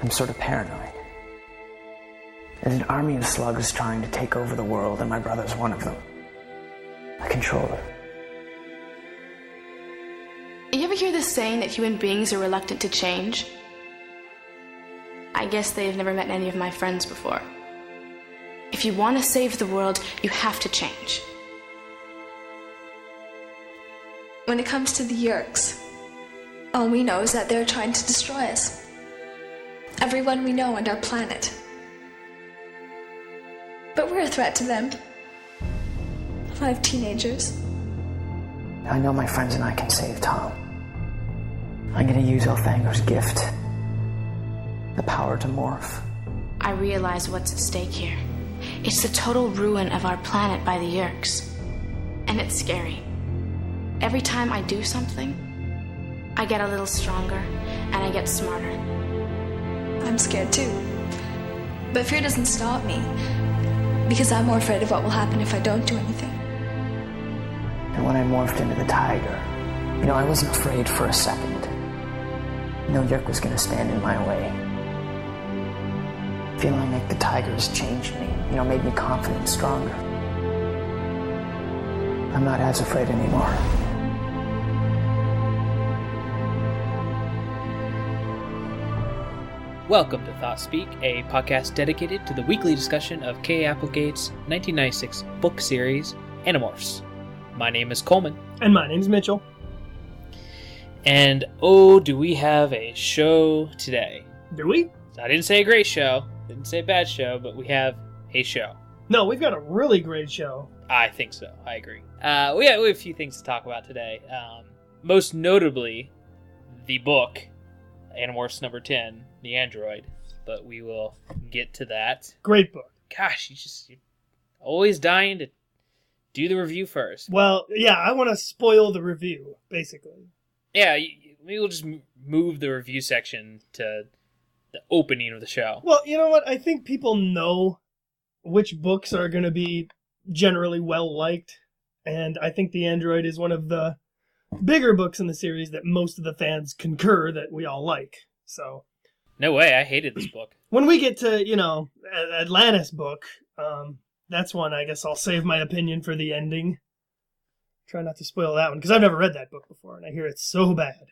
I'm sort of paranoid. There's an army of slugs trying to take over the world, and my brother's one of them. I control it. You ever hear this saying that human beings are reluctant to change? I guess they've never met any of my friends before. If you want to save the world, you have to change. When it comes to the Yeerks, all we know is that they're trying to destroy us. Everyone we know and our planet. But we're a threat to them. 5 teenagers. I know my friends and I can save Tom. I'm gonna use Elthango's gift. The power to morph. I realize what's at stake here. It's the total ruin of our planet by the Yeerks. And it's scary. Every time I do something, I get a little stronger and I get smarter. I'm scared too. But fear doesn't stop me. Because I'm more afraid of what will happen if I don't do anything. And when I morphed into the tiger, I wasn't afraid for a second. No Yeerk was gonna stand in my way. Feeling like the tiger has changed me, made me confident and stronger. I'm not as afraid anymore. Welcome to Thoughtspeak, a podcast dedicated to the weekly discussion of K. Applegate's 1996 book series, Animorphs. My name is Coleman. And my name's Mitchell. And oh, do we have a show today. Do we? I didn't say a great show, didn't say a bad show, but we have a show. No, we've got a really great show. I think so, I agree. We have a few things to talk about today. Most notably, the book, Animorphs number 10, The Android, but we will get to that. Great book. Gosh, you're always dying to do the review first. Well, yeah, I want to spoil the review, basically. Yeah, maybe we'll just move the review section to the opening of the show. Well, you know what? I think people know which books are going to be generally well-liked, and I think The Android is one of the bigger books in the series that most of the fans concur that we all like. So, no way, I hated this book. When we get to, Atlantis book, that's one I guess I'll save my opinion for the ending. Try not to spoil that one, because I've never read that book before, and I hear it's so bad.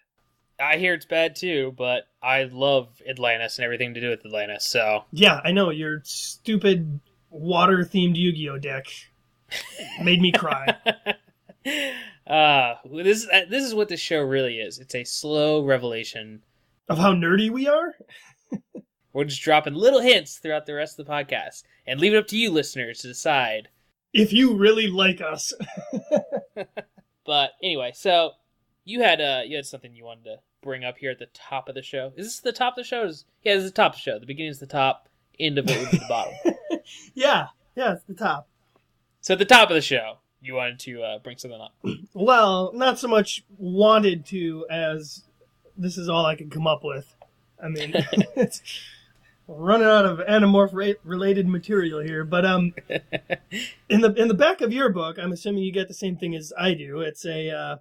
I hear it's bad too, but I love Atlantis and everything to do with Atlantis, so... Yeah, I know, your stupid water-themed Yu-Gi-Oh! Deck made me cry. This is what this show really is. It's a slow revelation of how nerdy we are? We're just dropping little hints throughout the rest of the podcast, and leave it up to you listeners to decide if you really like us. But anyway, so you had something you wanted to bring up here at the top of the show. Is this the top of the show? Yeah, this is the top of the show. The beginning is the top, end of it would be the bottom. Yeah, it's the top. So at the top of the show, you wanted to bring something up. Well, not so much wanted to as this is all I could come up with. I mean, it's running out of Animorph-related material here, but in the back of your book, I'm assuming you get the same thing as I do. It's a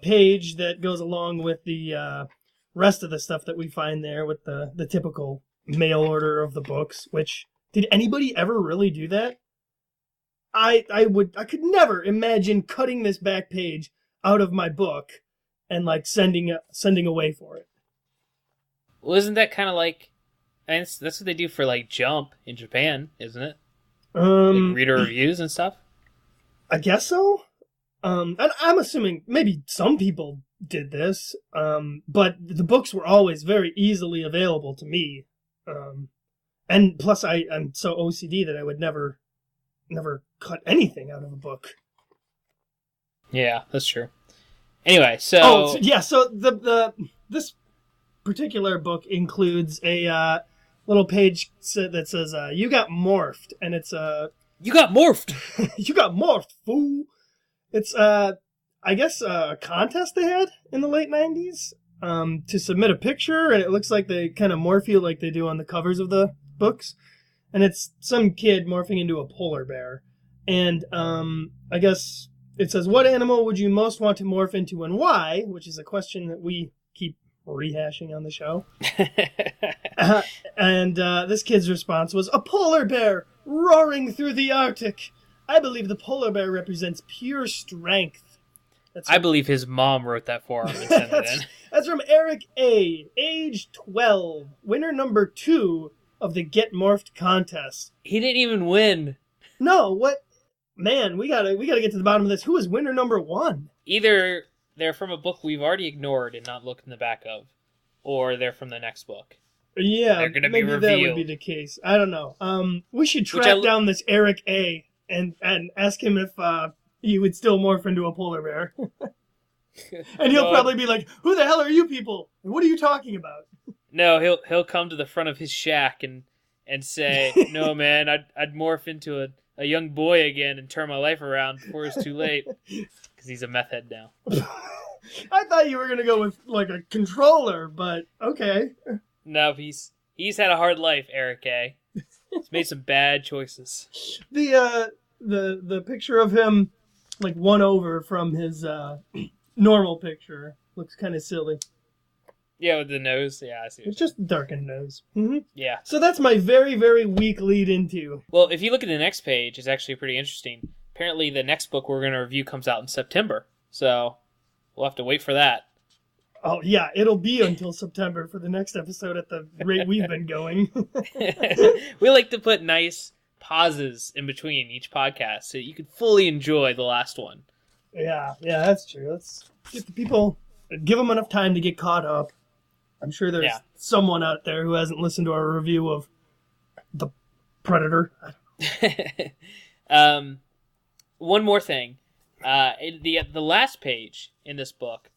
page that goes along with the rest of the stuff that we find there with the typical mail order of the books. Which, did anybody ever really do that? I could never imagine cutting this back page out of my book and like sending away for it. Well, isn't that kind of like? And that's what they do for, like, Jump in Japan, isn't it? Like reader reviews and stuff? I guess so. And I'm assuming maybe some people did this, but the books were always very easily available to me. And plus, I'm so OCD that I would never cut anything out of a book. Yeah, that's true. Anyway, so... so this particular book includes a... little page that says, you got morphed, and it's You got morphed! You got morphed, fool! It's, I guess, a contest they had in the late 90s to submit a picture, and it looks like they kind of morph you like they do on the covers of the books. And it's some kid morphing into a polar bear. And I guess it says, what animal would you most want to morph into and why? Which is a question that we keep rehashing on the show. And this kid's response was, "A polar bear roaring through the Arctic. I believe the polar bear represents pure strength." I believe his mom wrote that for him and sent it in. That's from Eric A., age 12, winner number 2 of the Get Morphed contest. He didn't even win. No, what? Man, we gotta get to the bottom of this. Who is winner number 1? Either they're from a book we've already ignored and not looked in the back of, or they're from the next book. Yeah, they're gonna be maybe revealed. That would be the case. I don't know. We should track down this Eric A. and ask him if he would still morph into a polar bear. And he'll probably be like, "Who the hell are you people? And what are you talking about?" No, he'll come to the front of his shack and say, "No, man, I'd morph into a young boy again and turn my life around before it's too late." Because he's a meth head now. I thought you were going to go with, like, a controller, but okay. No, he's had a hard life, Eric A. He's made some bad choices. The picture of him, like, one over from his normal picture looks kind of silly. Yeah, with the nose. Yeah, I see. It's just darkened nose. Mm-hmm. Yeah. So that's my very, very weak lead into. Well, if you look at the next page, it's actually pretty interesting. Apparently, the next book we're going to review comes out in September, so we'll have to wait for that. Oh, yeah, it'll be until September for the next episode at the rate we've been going. We like to put nice pauses in between each podcast so you can fully enjoy the last one. Yeah, that's true. Let's get the people, give them enough time to get caught up. I'm sure there's someone out there who hasn't listened to our review of The Predator. One more thing. The last page in this book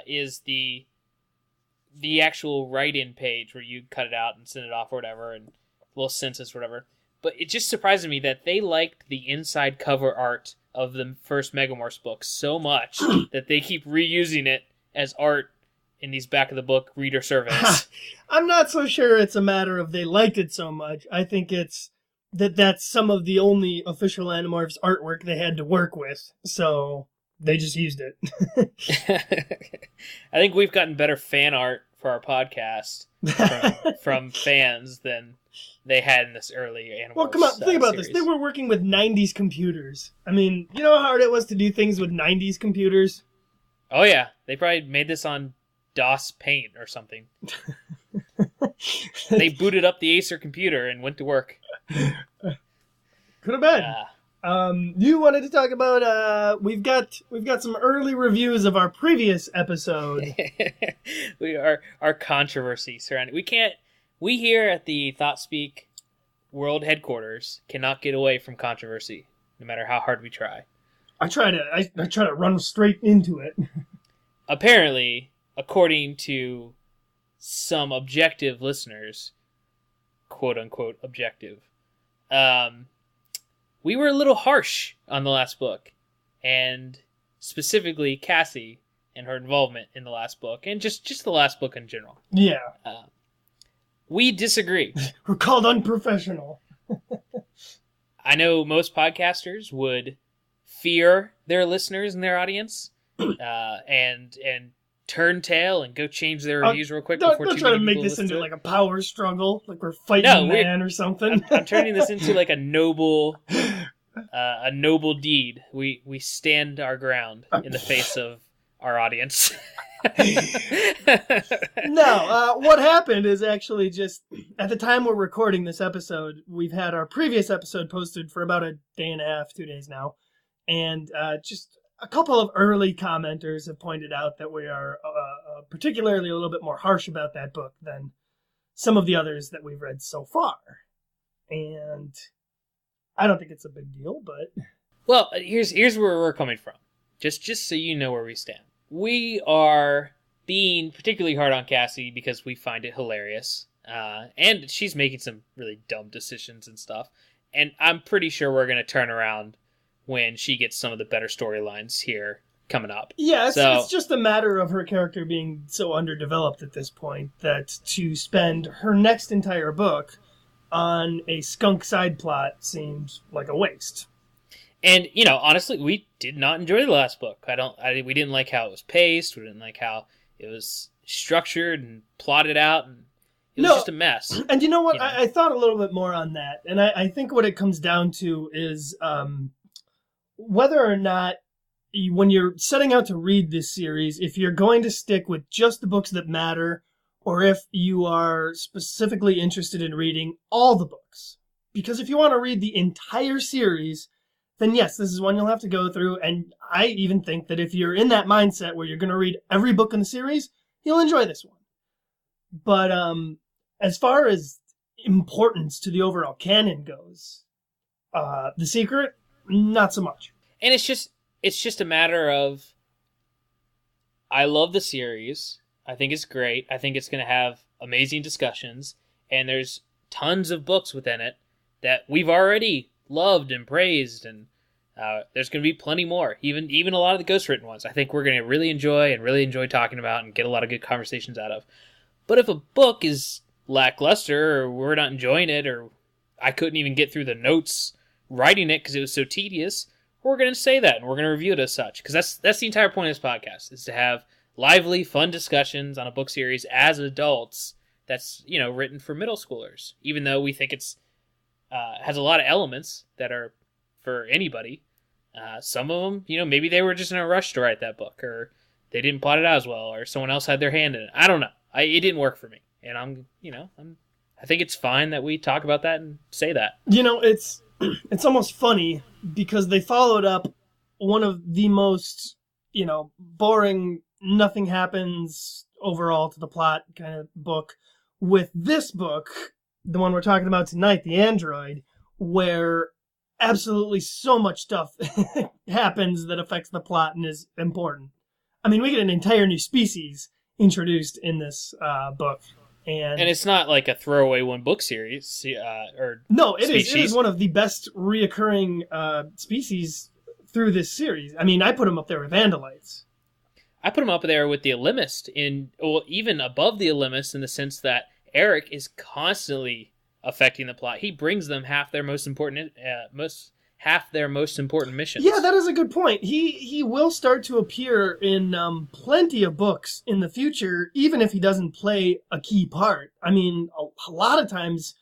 is the actual write-in page where you cut it out and send it off or whatever, and a little census or whatever. But it just surprises me that they liked the inside cover art of the first Megamorphs book so much that they keep reusing it as art in these back of the book reader surveys. I'm not so sure it's a matter of they liked it so much. I think it's that's some of the only official Animorphs artwork they had to work with, so they just used it. I think we've gotten better fan art for our podcast from fans than they had in this early Animorphs. Well, come on, think about series. this. They were working with 90s computers. I mean, you know how hard it was to do things with 90s computers? Oh, yeah. They probably made this on DOS Paint or something. They booted up the Acer computer and went to work. Could have been. You wanted to talk about we've got some early reviews of our previous episode. Our controversy surrounding we here at the Thoughtspeak World Headquarters cannot get away from controversy, no matter how hard we try. I try to run straight into it. Apparently, according to some objective listeners, quote unquote objective, we were a little harsh on the last book, and specifically Cassie and her involvement in the last book, and just the last book in general. Yeah. We disagree. We're called unprofessional. I know most podcasters would fear their listeners and their audience, and turn tail and go change their reviews real quick before don't too try many to make people this listen into to like a power struggle, like we're fighting a man or something. I'm turning this into like a noble deed. We stand our ground in the face of our audience. No, what happened is actually just at the time we're recording this episode, we've had our previous episode posted for about a day and a half, 2 days now, and just a couple of early commenters have pointed out that we are particularly a little bit more harsh about that book than some of the others that we've read so far. And I don't think it's a big deal, but... Well, here's where we're coming from. Just so you know where we stand. We are being particularly hard on Cassie because we find it hilarious. And she's making some really dumb decisions and stuff. And I'm pretty sure we're going to turn around when she gets some of the better storylines here coming up. Yeah, it's just a matter of her character being so underdeveloped at this point that to spend her next entire book on a skunk side plot seems like a waste. And, honestly, we did not enjoy the last book. We didn't like how it was paced. We didn't like how it was structured and plotted out, and it was just a mess. And you know what? I thought a little bit more on that, and I think what it comes down to is whether or not, when you're setting out to read this series, if you're going to stick with just the books that matter, or if you are specifically interested in reading all the books. Because if you want to read the entire series, then yes, this is one you'll have to go through. And I even think that if you're in that mindset where you're going to read every book in the series, you'll enjoy this one. But as far as importance to the overall canon goes, The Secret, not so much. And it's just a matter of, I love the series. I think it's great. I think it's going to have amazing discussions. And there's tons of books within it that we've already loved and praised, and there's going to be plenty more. Even a lot of the ghostwritten ones, I think we're going to really enjoy talking about and get a lot of good conversations out of. But if a book is lackluster, or we're not enjoying it, or I couldn't even get through the notes writing it because it was so tedious, we're going to say that, and we're going to review it as such. Because that's the entire point of this podcast, is to have lively, fun discussions on a book series as adults that's, written for middle schoolers. Even though we think it's has a lot of elements that are for anybody. Some of them, maybe they were just in a rush to write that book, or they didn't plot it out as well, or someone else had their hand in it. I don't know. It didn't work for me, and I think it's fine that we talk about that and say that. It's almost funny because they followed up one of the most, boring, nothing happens overall to the plot kind of book with this book, the one we're talking about tonight, The Android, where absolutely so much stuff happens that affects the plot and is important. I mean, we get an entire new species introduced in this book. And it's not like a throwaway one book series. No, it is. It is one of the best reoccurring species through this series. I mean, I put them up there with Vandalites. I put them up there with the Alimist, even above the Alimist, in the sense that Eric is constantly affecting the plot. He brings them half their most important missions. Yeah, that is a good point. He will start to appear in plenty of books in the future, even if he doesn't play a key part. I mean, a lot of times,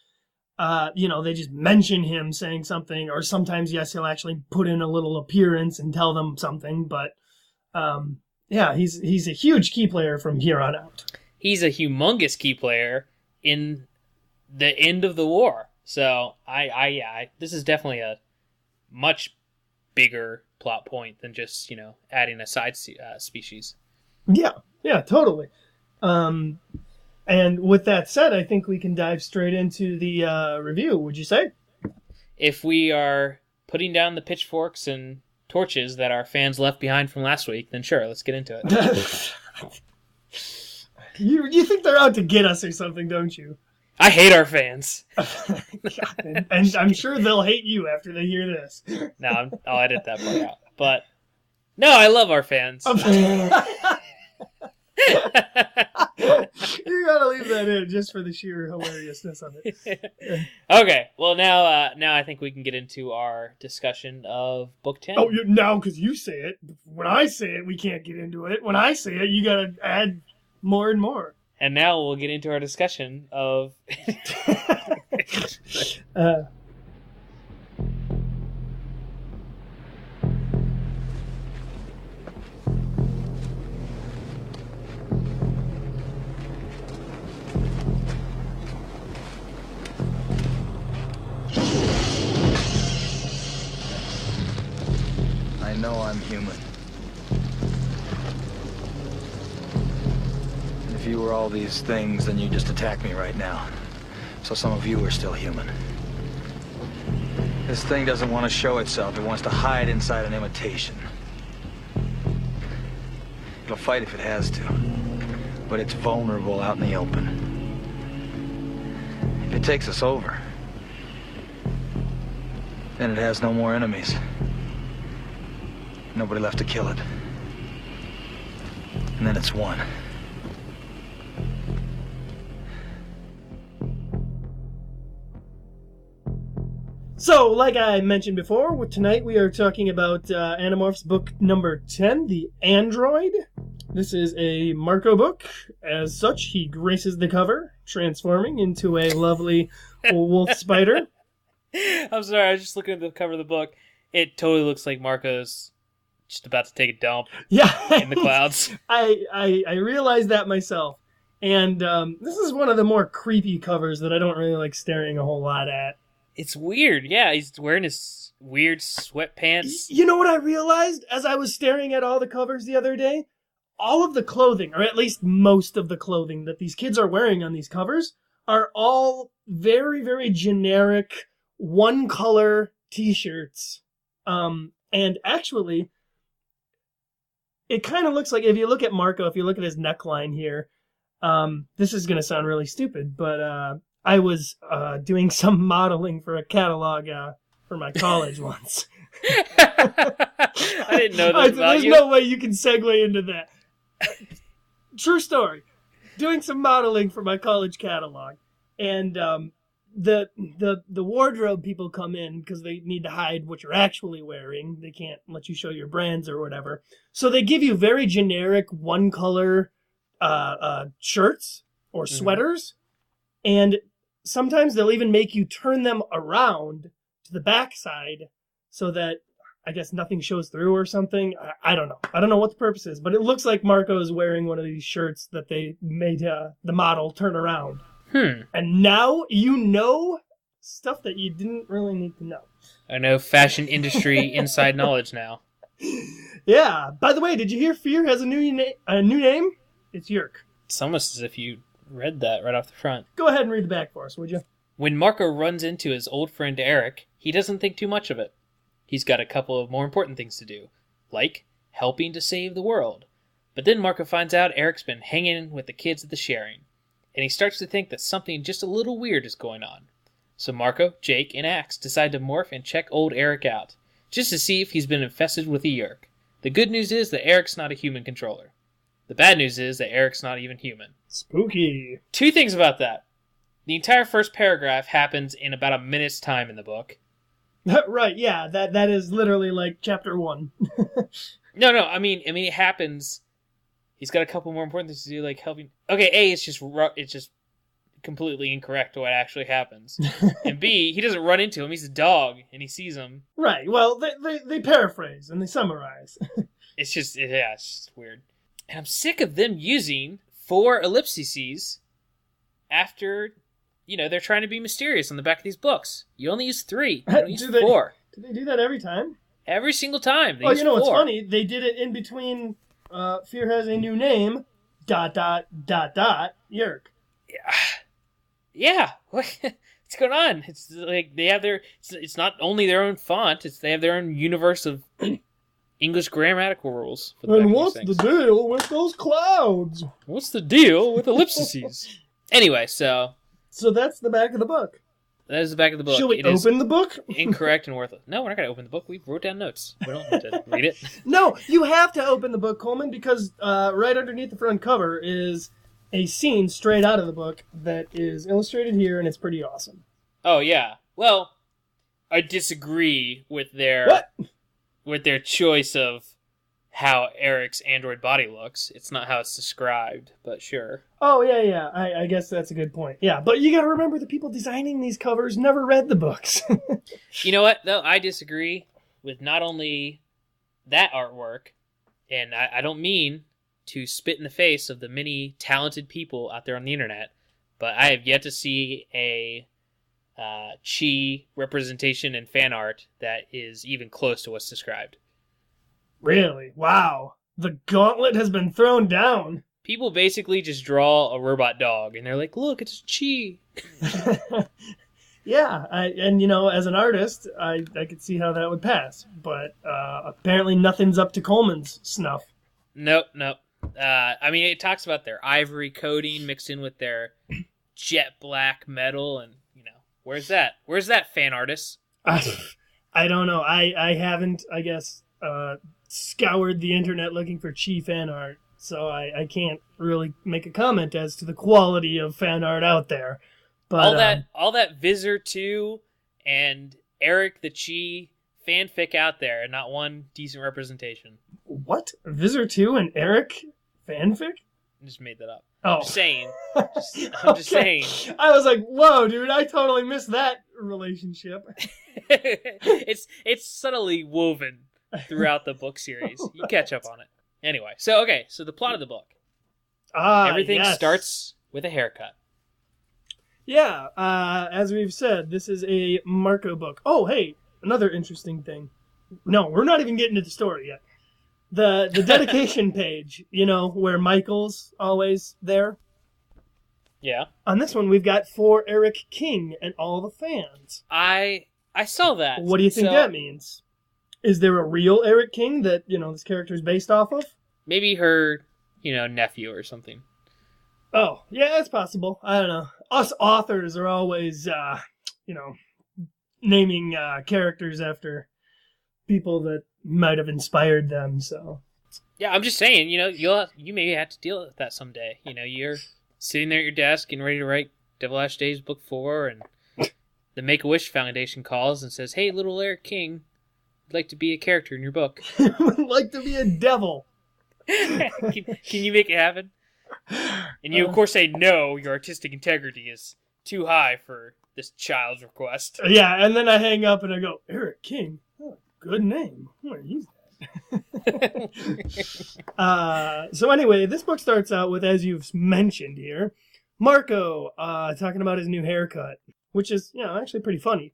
they just mention him saying something, or sometimes, yes, he'll actually put in a little appearance and tell them something. But yeah, he's a huge key player from here on out. He's a humongous key player in the end of the war. So this is definitely a much bigger plot point than just, adding a side species. Yeah, totally. And with that said, I think we can dive straight into the review, would you say? If we are putting down the pitchforks and torches that our fans left behind from last week, then sure, let's get into it. You think they're out to get us or something, don't you? I hate our fans. And I'm sure they'll hate you after they hear this. No, I'll edit that part out. But, no, I love our fans. You gotta leave that in just for the sheer hilariousness of it. Okay, well, now I think we can get into our discussion of Book 10. Oh, now, because you say it. When I say it, we can't get into it. When I say it, you gotta add more and more. And now we'll get into our discussion of... I know I'm human. If you were all these things, then you'd just attack me right now. So some of you are still human. This thing doesn't want to show itself. It wants to hide inside an imitation. It'll fight if it has to. But it's vulnerable out in the open. If it takes us over, then it has no more enemies. Nobody left to kill it. And then it's won. So, like I mentioned before, tonight we are talking about Animorphs book number 10, The Android. This is a Marco book. As such, he graces the cover, transforming into a lovely wolf spider. I'm sorry, I was just looking at the cover of the book. It totally looks like Marco's just about to take a dump in the clouds. I realized that myself. And this is one of the more creepy covers that I don't really like staring a whole lot at. It's weird. Yeah, he's wearing his weird sweatpants. You know what I realized as I was staring at all the covers the other day? All of the clothing, or at least most of the clothing that these kids are wearing on these covers, are all very, very generic, one-color t-shirts. And actually, it kind of looks like, if you look at Marco, if you look at his neckline here, this is going to sound really stupid, but I was doing some modeling for a catalog for my college once. I didn't know that about There's you. no way you can segue into that. True story. Doing some modeling for my college catalog, and the wardrobe people come in because they need to hide what you're actually wearing. They can't let you show your brands or whatever. So they give you very generic one-color shirts or sweaters, and sometimes they'll even make you turn them around to the backside so that, I guess, nothing shows through or something. I don't know. I don't know what the purpose is, but it looks like Marco is wearing one of these shirts that they made the model turn around. And now you know stuff that you didn't really need to know. I know fashion industry inside knowledge now. Yeah. By the way, did you hear Fear has a new name? It's Yerk. It's almost as if you read that right off the front. Go ahead and read the back for us, would you? When Marco runs into his old friend Eric, he doesn't think too much of it. He's got a couple of more important things to do, like helping to save the world. But then Marco finds out Eric's been hanging with the kids at the sharing, and he starts to think that something just a little weird is going on. So Marco, Jake, and Axe decide to morph and check old Eric out, just to see if he's been infested with a Yerk. The good news is that Eric's not a human controller. The bad news is that Eric's not even human. Spooky. 2 things about that. The entire first paragraph happens in about a minute's time in the book. Right, yeah, that is literally like chapter 1. No, I mean it happens. He's got a couple more important things to do, like helping. Okay, A, it's just completely incorrect what actually happens, and B, he doesn't run into him. He's a dog, and he sees him. Right. Well, they paraphrase and they summarize. It's just weird, and I'm sick of them using 4 ellipses after. They're trying to be mysterious on the back of these books. You only use 3. You don't use 4. Do they do that every time? Every single time. They use you know 4. what's funny? They did it in between Fear has a new name, ... Yerk. Yeah. What's going on? It's like they have it's not only their own font, they have their own universe of English grammatical rules. And what's the deal with those clouds? What's the deal with ellipses? Anyway, So that's the back of the book. That is the back of the book. Should we open the book? Incorrect and worthless. No, we're not going to open the book. We wrote down notes. We don't have to read it. No, you have to open the book, Coleman, because right underneath the front cover is a scene straight out of the book that is illustrated here, and it's pretty awesome. Oh, yeah. Well, I disagree with their choice of how Eric's android body looks. It's not how it's described, but sure. Oh, yeah. I guess that's a good point. Yeah, but you gotta remember the people designing these covers never read the books. You know what, though? I disagree with not only that artwork, and I don't mean to spit in the face of the many talented people out there on the internet, but I have yet to see a Chi representation in fan art that is even close to what's described. Really? Wow. The gauntlet has been thrown down. People basically just draw a robot dog, and they're like, look, it's Chi. Yeah, as an artist, I could see how that would pass. But apparently nothing's up to Coleman's snuff. Nope. I mean, it talks about their ivory coating mixed in with their jet black metal, and, where's that? Where's that, fan artist? I don't know. I haven't, I guess, scoured the internet looking for Chi fan art, so I can't really make a comment as to the quality of fan art out there. But all that Visor 2 and Eric the Chi fanfic out there, and not one decent representation. What? Visor 2 and Eric fanfic? I just made that up. Oh. I'm just saying. I'm just saying. I was like, whoa, dude, I totally missed that relationship. It's subtly woven throughout the book series. You catch up on it. Anyway, so the plot of the book. Everything starts with a haircut. Yeah, as we've said, this is a Marco book. Oh, hey, another interesting thing. No, we're not even getting to the story yet. The dedication page, where Michael's always there. Yeah. On this one, we've got for Eric King and all the fans. I saw that. What do you think that means? Is there a real Eric King that, this character is based off of? Maybe her, nephew or something. Oh, yeah, that's possible. I don't know. Us authors are always, naming characters after people that might have inspired them, so. Yeah, I'm just saying, you may have to deal with that someday. You're sitting there at your desk getting ready to write Devil Ash Days Book 4, and the Make-A-Wish Foundation calls and says, hey, little Eric King, I'd like to be a character in your book. Would like to be a devil. Can you make it happen? And you, of course, say no, your artistic integrity is too high for this child's request. Yeah, and then I hang up and I go, Eric King? Oh, good name. I'm going to use that. So anyway, this book starts out with, as you've mentioned here, Marco talking about his new haircut, which is, actually pretty funny.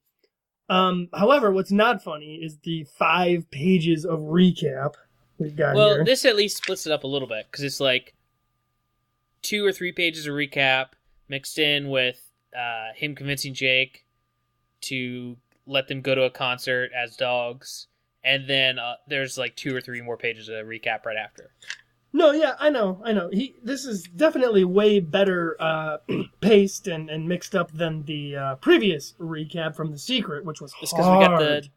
However, what's not funny is the 5 pages of recap we've got here. Well, this at least splits it up a little bit, because it's like 2 or 3 pages of recap mixed in with him convincing Jake to let them go to a concert as dogs, and then there's like 2 or 3 more pages of recap right after. No, yeah, I know. This is definitely way better paced and mixed up than the previous recap from The Secret, which was hard.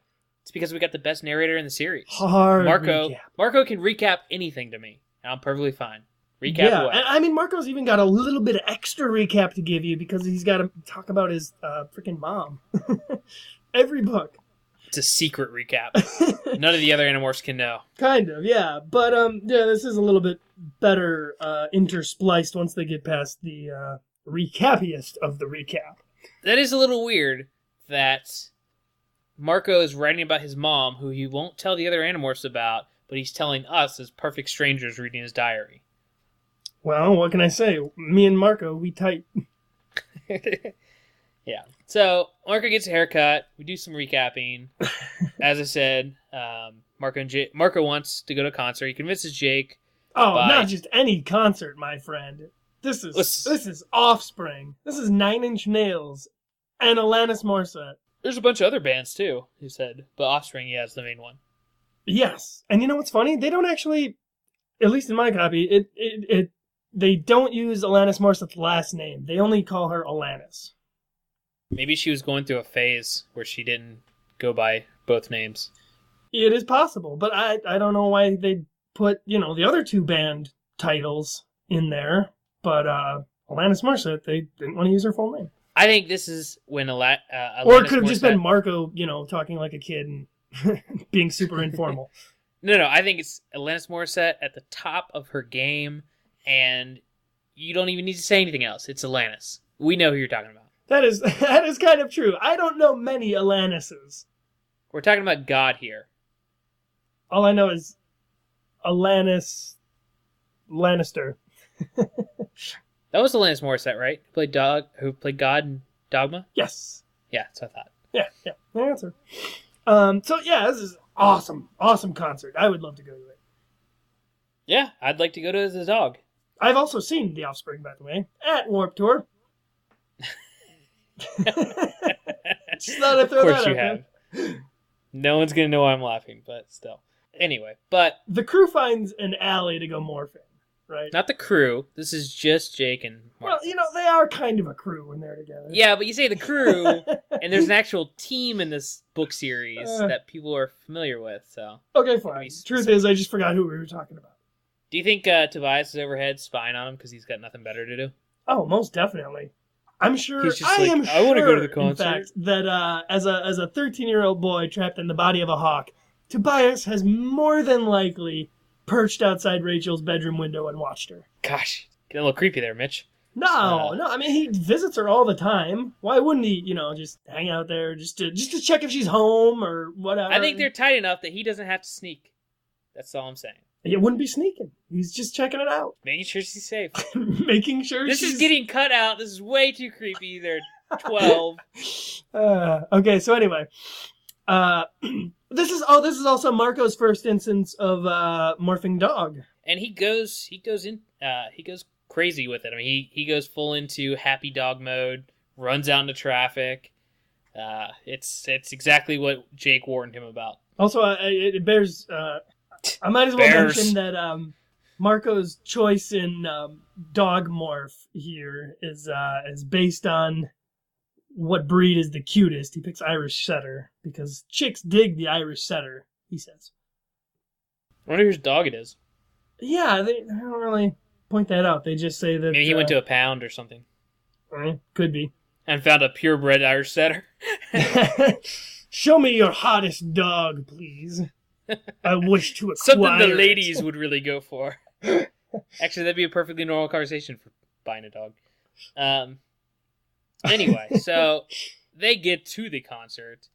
It's because we got the best narrator in the series. Hard Marco. recap. Marco can recap anything to me, and I'm perfectly fine. Recap away. And Marco's even got a little bit of extra recap to give you because he's got to talk about his freaking mom. Every book. It's a secret recap. None of the other Animorphs can know. Kind of, yeah. But, this is a little bit better interspliced once they get past the recapiest of the recap. That is a little weird that Marco is writing about his mom, who he won't tell the other Animorphs about, but he's telling us as perfect strangers reading his diary. Well, what can I say? Me and Marco, we tight. Yeah. So, Marco gets a haircut. We do some recapping. As I said, Marco wants to go to a concert. He convinces Jake. Oh, not just any concert, my friend. This is Offspring. This is 9 Inch Nails and Alanis Morissette. There's a bunch of other bands, too, he said. But Offspring, yeah, is the main one. Yes. And you know what's funny? They don't actually, at least in my copy, they don't use Alanis Morissette's last name. They only call her Alanis. Maybe she was going through a phase where she didn't go by both names. It is possible, but I don't know why they put, the other 2 band titles in there. But Alanis Morissette, they didn't want to use her full name. I think this is when Alanis or it could have just been Marco, talking like a kid and being super informal. No, I think it's Alanis Morissette at the top of her game, and you don't even need to say anything else. It's Alanis. We know who you're talking about. That is kind of true. I don't know many Alanises. We're talking about God here. All I know is Alanis Lannister. That was Alanis Morissette, right? Who played God in Dogma? Yes. Yeah, that's what I thought. Yeah, that's her. So yeah, this is awesome concert. I would love to go to it. Yeah, I'd like to go to it as a dog. I've also seen The Offspring, by the way, at Warped Tour. Just thought I'd throw that out. Of course you have. No one's going to know why I'm laughing, but still. Anyway, the crew finds an alley to go morph in, right? Not the crew. This is just Jake and Mark. Well, they are kind of a crew when they're together. Yeah, but you say the crew, and there's an actual team in this book series that people are familiar with, so... Okay, fine. Truth is, I just forgot who we were talking about. Do you think Tobias is overhead spying on him because he's got nothing better to do? Oh, most definitely. I'm sure. I want to go to the concert. In fact, that as a 13-year-old boy trapped in the body of a hawk, Tobias has more than likely perched outside Rachel's bedroom window and watched her. Gosh, get a little creepy there, Mitch. No, I mean, he visits her all the time. Why wouldn't he, just hang out there just to check if she's home or whatever? I think they're tight enough that he doesn't have to sneak. That's all I'm saying. It wouldn't be sneaking. He's just checking it out. Making sure she's safe. Making sure This is getting cut out. This is way too creepy. They're 12. Okay, so anyway. This is also Marco's first instance of morphing dog. And he goes crazy with it. I mean, he goes full into happy dog mode, runs out into traffic. It's exactly what Jake warned him about. Also, it bears... I might as well mention that Marco's choice in dog morph here is based on what breed is the cutest. He picks Irish Setter because chicks dig the Irish Setter, he says. I wonder whose dog it is. Yeah, they don't really point that out. They just say that... Maybe he went to a pound or something. Could be. And found a purebred Irish Setter. Show me your hottest dog, please. I wish to acquire something the ladies would really go for. Actually, that'd be a perfectly normal conversation for buying a dog. Anyway, so they get to the concert,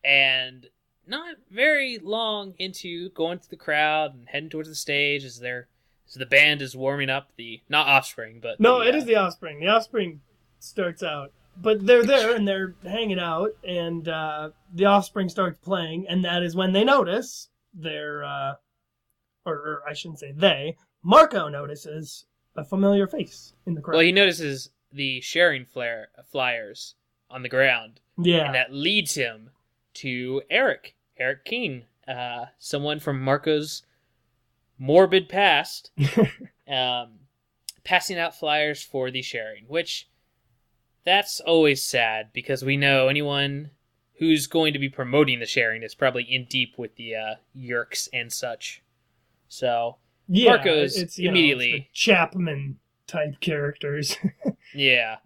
and not very long into going to the crowd and heading towards the stage as the band is warming up. Not Offspring, but it is the Offspring. The Offspring starts out, but they're there and they're hanging out, and the Offspring starts playing, and that is when they notice or I shouldn't say they. Marco notices a familiar face in the crowd. Well, he notices the sharing flyers on the ground. Yeah. And that leads him to Eric King, someone from Marco's morbid past, passing out flyers for the sharing, which that's always sad because we know anyone who's going to be promoting the sharing is probably in deep with the Yerks and such. So Marco's immediately... it's the Chapman type characters. Yeah.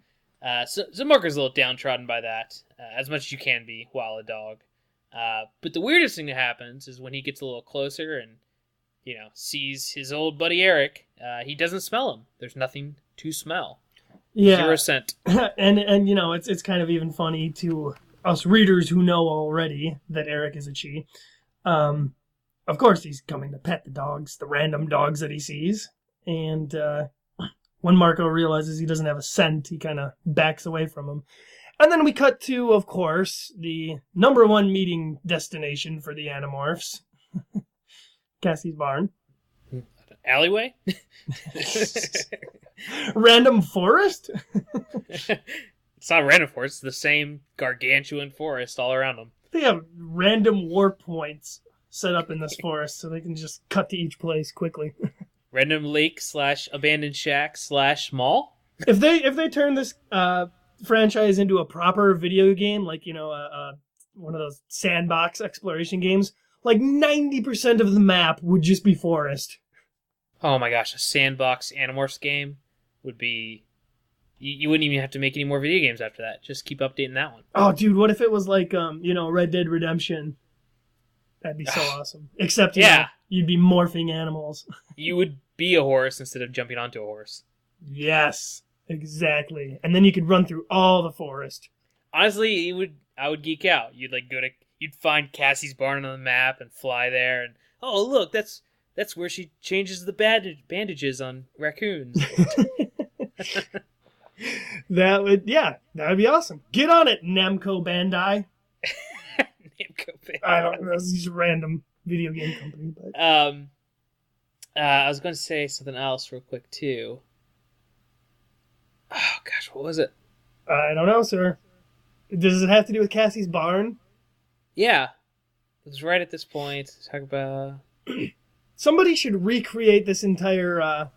So Marco's a little downtrodden by that, as much as you can be while a dog. But the weirdest thing that happens is when he gets a little closer and, sees his old buddy Eric, he doesn't smell him. There's nothing to smell. Yeah. 0 scent. and it's kind of even funny to us readers who know already that Eric is a she. Of course, he's coming to pet the dogs, the random dogs that he sees. And when Marco realizes he doesn't have a scent, he kind of backs away from him. And then we cut to, of course, the number one meeting destination for the Animorphs. Cassie's barn. Alleyway? Random forest? It's not a random forest. It's the same gargantuan forest all around them. They have random warp points set up in this forest so they can just cut to each place quickly. Random lake / abandoned shack / mall? If they turn this franchise into a proper video game, like, one of those sandbox exploration games, like 90% of the map would just be forest. Oh my gosh, a sandbox Animorphs game would be... You wouldn't even have to make any more video games after that. Just keep updating that one. Oh, dude, what if it was like, Red Dead Redemption? That'd be so awesome. Except, you'd be morphing animals. You would be a horse instead of jumping onto a horse. Yes, exactly. And then you could run through all the forest. Honestly, I would geek out. You'd find Cassie's barn on the map and fly there, and oh look, that's where she changes the bandages on raccoons. That would be awesome. Get on it, Namco Bandai. Namco Bandai. I don't know. This is a random video game company, but I was going to say something else real quick too. Oh gosh, what was it? I don't know, sir. Does it have to do with Cassie's barn? Yeah, it was right at this point. Talk about somebody should recreate this entire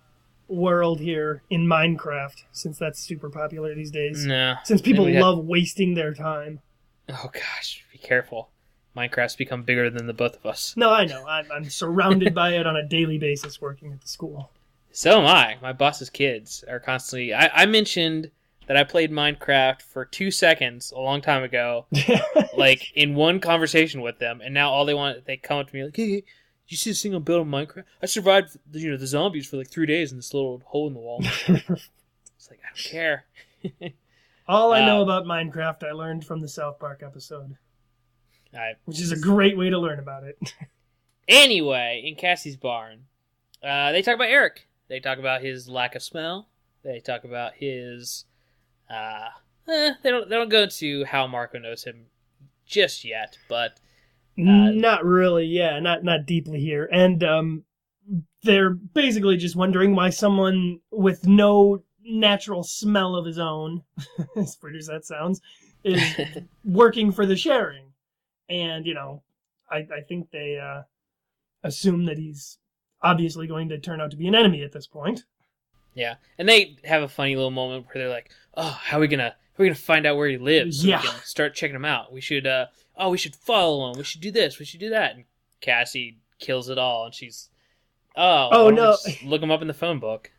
world here in Minecraft, since that's super popular these days. No, since people love wasting their time. Oh gosh, be careful. Minecraft's become bigger than the both of us. No, I know. I'm surrounded by it on a daily basis working at the school. So am I. My boss's kids are constantly... I mentioned that I played Minecraft for 2 seconds a long time ago, like in one conversation with them, and now all they come up to me like, hey, you see this thing on build on Minecraft? I survived the zombies for like 3 days in this little hole in the wall. It's like, I don't care. All I know about Minecraft I learned from the South Park episode. Which is a great way to learn about it. Anyway, in Cassie's barn, they talk about Eric. They talk about his lack of smell. They talk about his... they don't go into how Marco knows him just yet, but... not really, yeah. Not deeply here. And they're basically just wondering why someone with no natural smell of his own, as weird as that sounds, is working for the sharing. And, I think they assume that he's obviously going to turn out to be an enemy at this point. Yeah, and they have a funny little moment where they're like, "Oh, how are we gonna find out where he lives? So we can start checking him out. We should, we should follow him. We should do this. We should do that." And Cassie kills it all, and she's, no, just look him up in the phone book.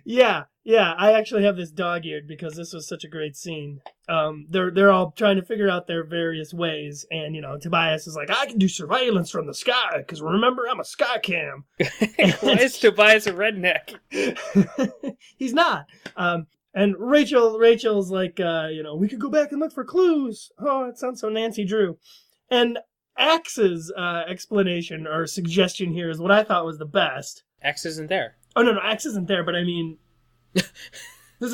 Yeah. I actually have this dog-eared because this was such a great scene. They're all trying to figure out their various ways, and Tobias is like, "I can do surveillance from the sky because remember I'm a sky cam." Why is Tobias a redneck? He's not. And Rachel's like, we could go back and look for clues. Oh, it sounds so Nancy Drew. And Axe's explanation or suggestion here is what I thought was the best. Axe isn't there. Oh, no, Axe isn't there, but I mean, this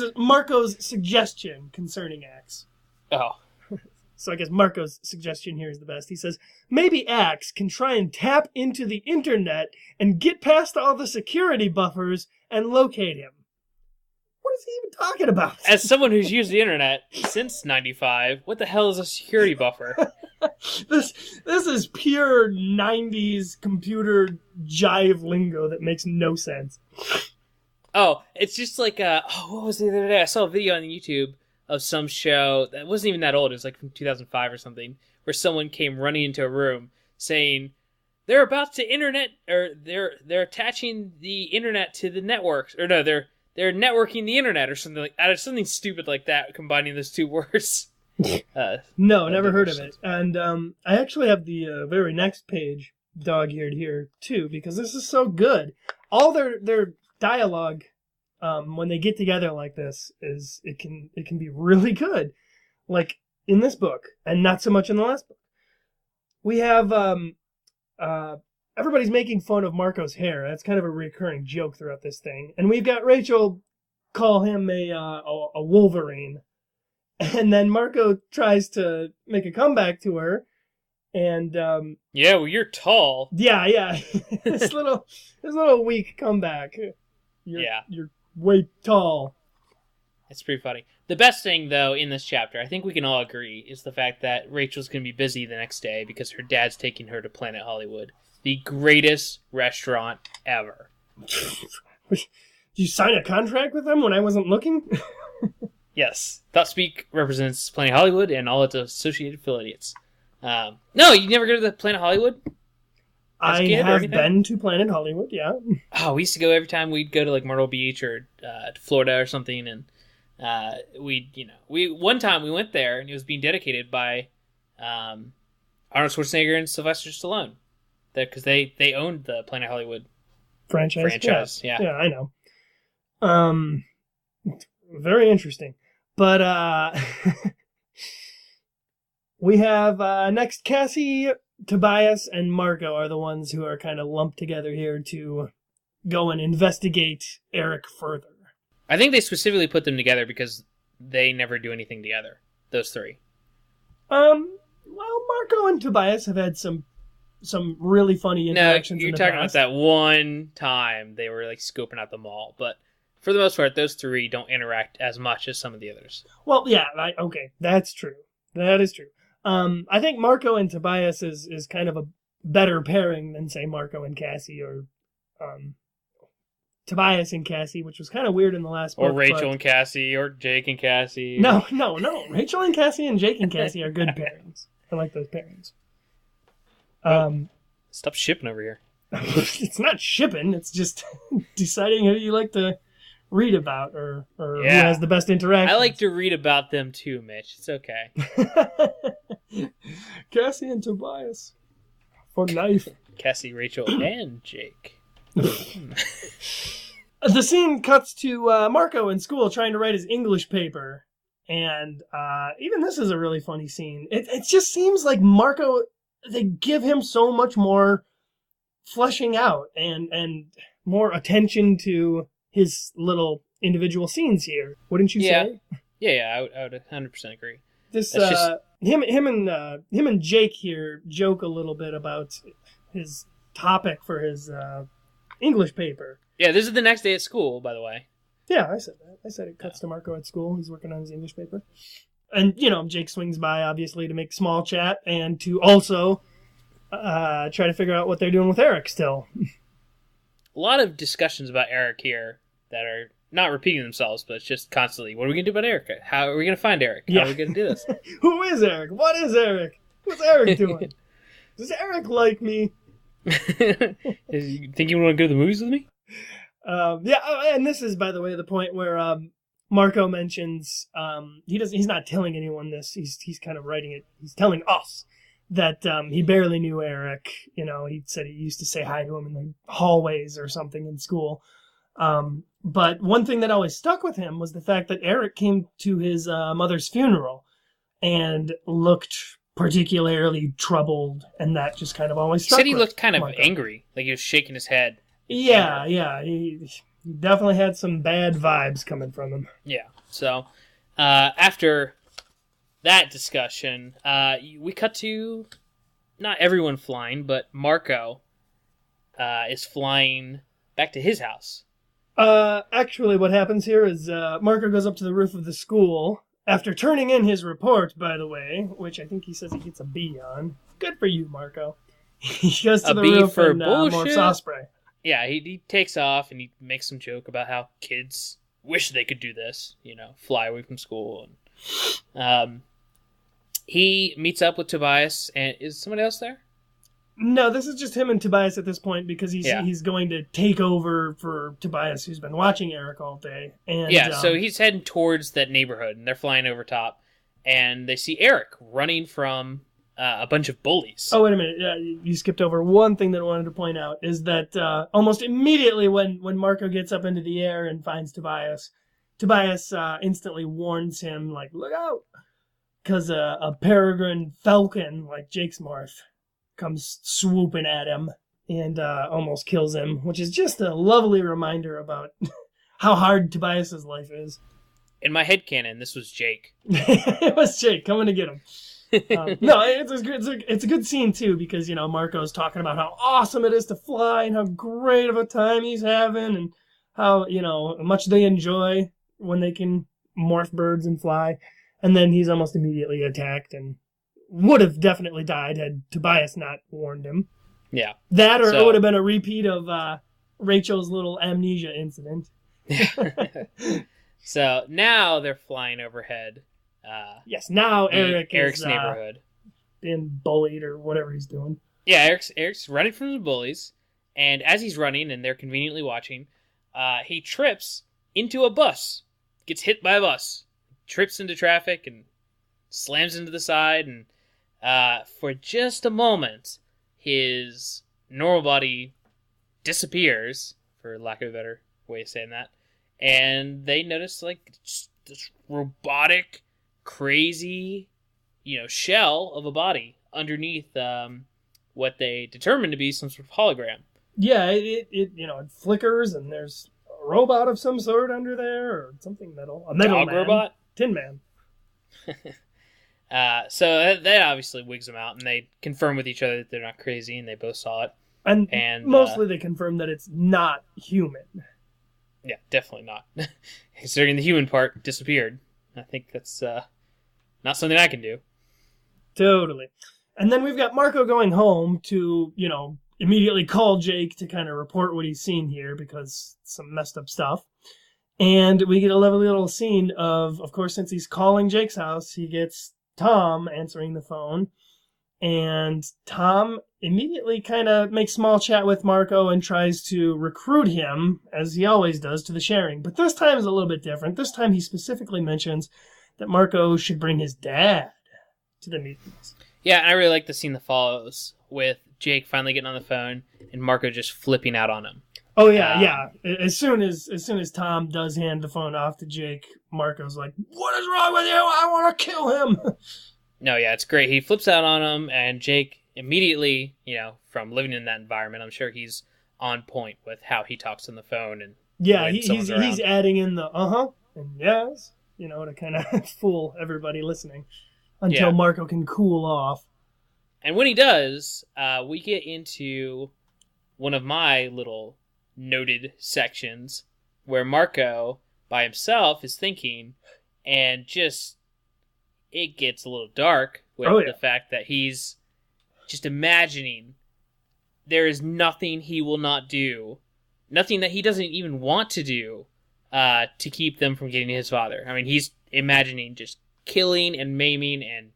is Marco's suggestion concerning Axe. Oh. So I guess Marco's suggestion here is the best. He says, maybe Axe can try and tap into the internet and get past all the security buffers and locate him. What is he even talking about? As someone who's used the internet since 95, what the hell is a security buffer? This is pure 90s computer jive lingo that makes no sense. Oh, it's just like, what was the other day? I saw a video on YouTube of some show that wasn't even that old. It was like from 2005 or something, where someone came running into a room saying, they're about to internet, or they're attaching the internet to the networks, or no, they're networking the internet or something like that. Something stupid like that, combining those two words. No, never heard of it. And I actually have the very next page dog-eared here too, because this is so good. All their dialogue when they get together like this is it can be really good, like in this book, and not so much in the last book. We have everybody's making fun of Marco's hair. That's kind of a recurring joke throughout this thing. And we've got Rachel call him a Wolverine. And then Marco tries to make a comeback to her. And yeah, well, you're tall. Yeah. This little weak comeback. You're way tall. It's pretty funny. The best thing, though, in this chapter, I think we can all agree, is the fact that Rachel's going to be busy the next day because her dad's taking her to Planet Hollywood. The greatest restaurant ever. Did you sign a contract with them when I wasn't looking? Yes. Thoughtspeak represents Planet Hollywood and all its associated affiliates. No, you never go to the Planet Hollywood? I have been to Planet Hollywood, yeah. Oh, we used to go every time we'd go to like Myrtle Beach or to Florida or something, and one time we went there and it was being dedicated by Arnold Schwarzenegger and Sylvester Stallone, because they owned the Planet Hollywood franchise. Yeah, I know. Very interesting, but we have next Cassie, Tobias, and Marco are the ones who are kind of lumped together here to go and investigate Eric further. I think they specifically put them together because they never do anything together, those three. Well, Marco and Tobias have had some really funny interactions. No, you're in the talking past. about that one time they were like scoping out the mall, but for the most part, those three don't interact as much as some of the others. Well, yeah, okay, that's true. That is true. I think Marco and Tobias is kind of a better pairing than, say, Marco and Cassie, or Tobias and Cassie, which was kind of weird in the last book. Or Rachel and Cassie, or Jake and Cassie. No. Rachel and Cassie and Jake and Cassie are good pairings. I like those pairings. Stop shipping over here. It's not shipping. It's just deciding who you like to read about or who has the best interaction. I like to read about them too, Mitch. It's okay. Cassie and Tobias. For life. Cassie, Rachel, and Jake. The scene cuts to Marco in school trying to write his English paper. And even this is a really funny scene. It just seems like Marco, they give him so much more fleshing out and more attention to his little individual scenes here. Wouldn't you say? Yeah, I would 100% agree. This him and Jake here joke a little bit about his topic for his English paper. Yeah, this is the next day at school, by the way. Yeah, I said that. I said it cuts to Marco at school. He's working on his English paper. And, Jake swings by, obviously, to make small chat and to also try to figure out what they're doing with Eric still. A lot of discussions about Eric here that are not repeating themselves, but it's just constantly, what are we going to do about Eric? How are we going to find Eric? How are we going to do this? Who is Eric? What is Eric? What's Eric doing? Does Eric like me? You think you want to go to the movies with me? And this is, by the way, the point where Marco mentions he's not telling anyone this. He's kind of writing it. He's telling us that he barely knew Eric. He said he used to say hi to him in the hallways or something in school. But one thing that always stuck with him was the fact that Eric came to his mother's funeral and looked particularly troubled, and that just kind of always stuck. He said he looked kind of Marco. Angry, like he was shaking his head. Yeah. He definitely had some bad vibes coming from him. Yeah. So, after that discussion, we cut to not everyone flying, but Marco is flying back to his house. Actually, what happens here is Marco goes up to the roof of the school after turning in his report, by the way, which I think he says he gets a B on. Good for you, Marco. He goes to the roof and morphs Osprey. Yeah, he takes off and he makes some joke about how kids wish they could do this, fly away from school. And he meets up with Tobias, and is somebody else there? No, this is just him and Tobias at this point because he's going to take over for Tobias, who's been watching Eric all day. And so he's heading towards that neighborhood, and they're flying over top, and they see Eric running from a bunch of bullies. Oh, wait a minute. You skipped over one thing that I wanted to point out, is that almost immediately when Marco gets up into the air and finds Tobias instantly warns him, like, look out! Because a peregrine falcon, like Jake's morph, comes swooping at him and almost kills him, which is just a lovely reminder about how hard Tobias's life is. In my headcanon, this was Jake. It was Jake coming to get him. No, it's a good scene too, because Marco's talking about how awesome it is to fly and how great of a time he's having and how much they enjoy when they can morph birds and fly, and then he's almost immediately attacked and would have definitely died had Tobias not warned him. Yeah, that or it would have been a repeat of Rachel's little amnesia incident. So now they're flying overhead. Yes, now Eric's neighborhood, being bullied or whatever he's doing. Yeah, Eric's running from the bullies, and as he's running and they're conveniently watching, he trips into a bus, gets hit by a bus, trips into traffic and slams into the side, and for just a moment, his normal body disappears, for lack of a better way of saying that, and they notice this robotic, crazy, shell of a body underneath what they determine to be some sort of hologram. Yeah, it flickers, and there's a robot of some sort under there, or something metal. A metal dog man. Robot? Tin Man. So that obviously wigs them out, and they confirm with each other that they're not crazy, and they both saw it. And mostly they confirm that it's not human. Yeah, definitely not. Considering the human part disappeared. I think that's not something I can do. Totally. And then we've got Marco going home to, immediately call Jake to kind of report what he's seen here, because some messed up stuff. And we get a lovely little scene of course, since he's calling Jake's house, he gets Tom answering the phone. And Tom immediately kind of makes small chat with Marco and tries to recruit him, as he always does, to the sharing. But this time is a little bit different. This time he specifically mentions that Marco should bring his dad to the meetings. Yeah, and I really like the scene that follows with Jake finally getting on the phone and Marco just flipping out on him. Oh yeah, yeah. As soon as Tom does hand the phone off to Jake, Marco's like, "What is wrong with you? I want to kill him." No, yeah, it's great. He flips out on him, and Jake immediately, from living in that environment, I'm sure he's on point with how he talks on the phone. And yeah, he's adding in the and yes, to kind of fool everybody listening until Marco can cool off. And when he does, we get into one of my little noted sections where Marco by himself is thinking, and it gets a little dark with the fact that he's just imagining there is nothing he will not do, nothing that he doesn't even want to do to keep them from getting his father. I mean, he's imagining just killing and maiming and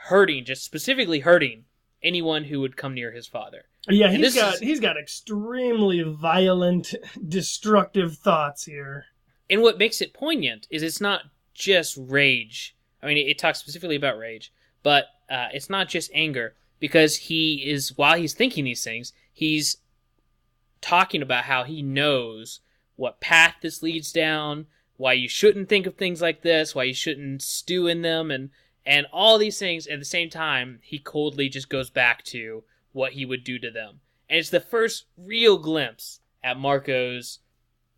hurting, just specifically hurting anyone who would come near his father. Yeah, he's got extremely violent, destructive thoughts here. And what makes it poignant is it's not just rage. I mean, it talks specifically about rage, but it's not just anger, because while he's thinking these things, he's talking about how he knows what path this leads down, why you shouldn't think of things like this, why you shouldn't stew in them, and all these things. At the same time, he coldly just goes back to what he would do to them. And it's the first real glimpse at Marco's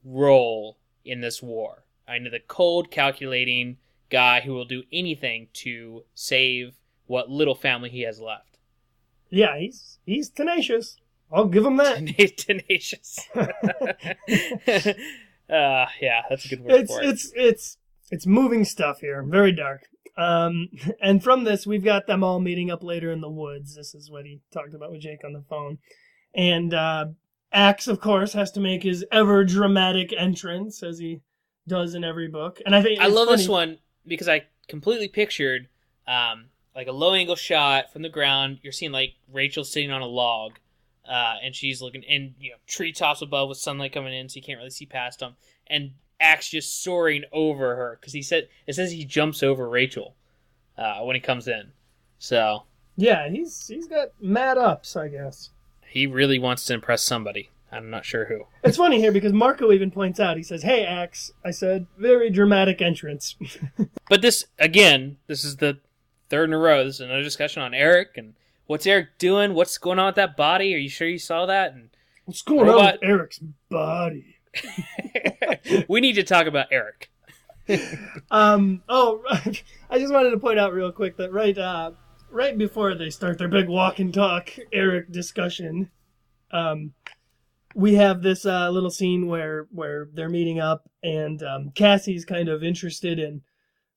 role in this war. I mean, the cold, calculating guy who will do anything to save what little family he has left. Yeah, he's tenacious. I'll give him that. Tenacious. Yeah, that's a good word for it. It's moving stuff here. Very dark. And from this, we've got them all meeting up later in the woods. This is what he talked about with Jake on the phone. And Axe, of course, has to make his ever dramatic entrance, as he does in every book. And I love this one because I completely pictured like a low angle shot from the ground. You're seeing like Rachel sitting on a log, and she's looking, and treetops above with sunlight coming in, so you can't really see past them. And Axe just soaring over her, because it says he jumps over Rachel when he comes in. So yeah, he's got mad ups, I guess. He really wants to impress somebody. I'm not sure who. It's funny here because Marco even points out, he says, "Hey, Axe," I said, "very dramatic entrance." But this is the third in a row. This is another discussion on Eric and what's Eric doing? What's going on with that body? Are you sure you saw that? And what's going on with Eric's body? We need to talk about Eric. I just wanted to point out real quick that right before they start their big walk and talk Eric discussion, we have this little scene where they're meeting up, and Cassie's kind of interested in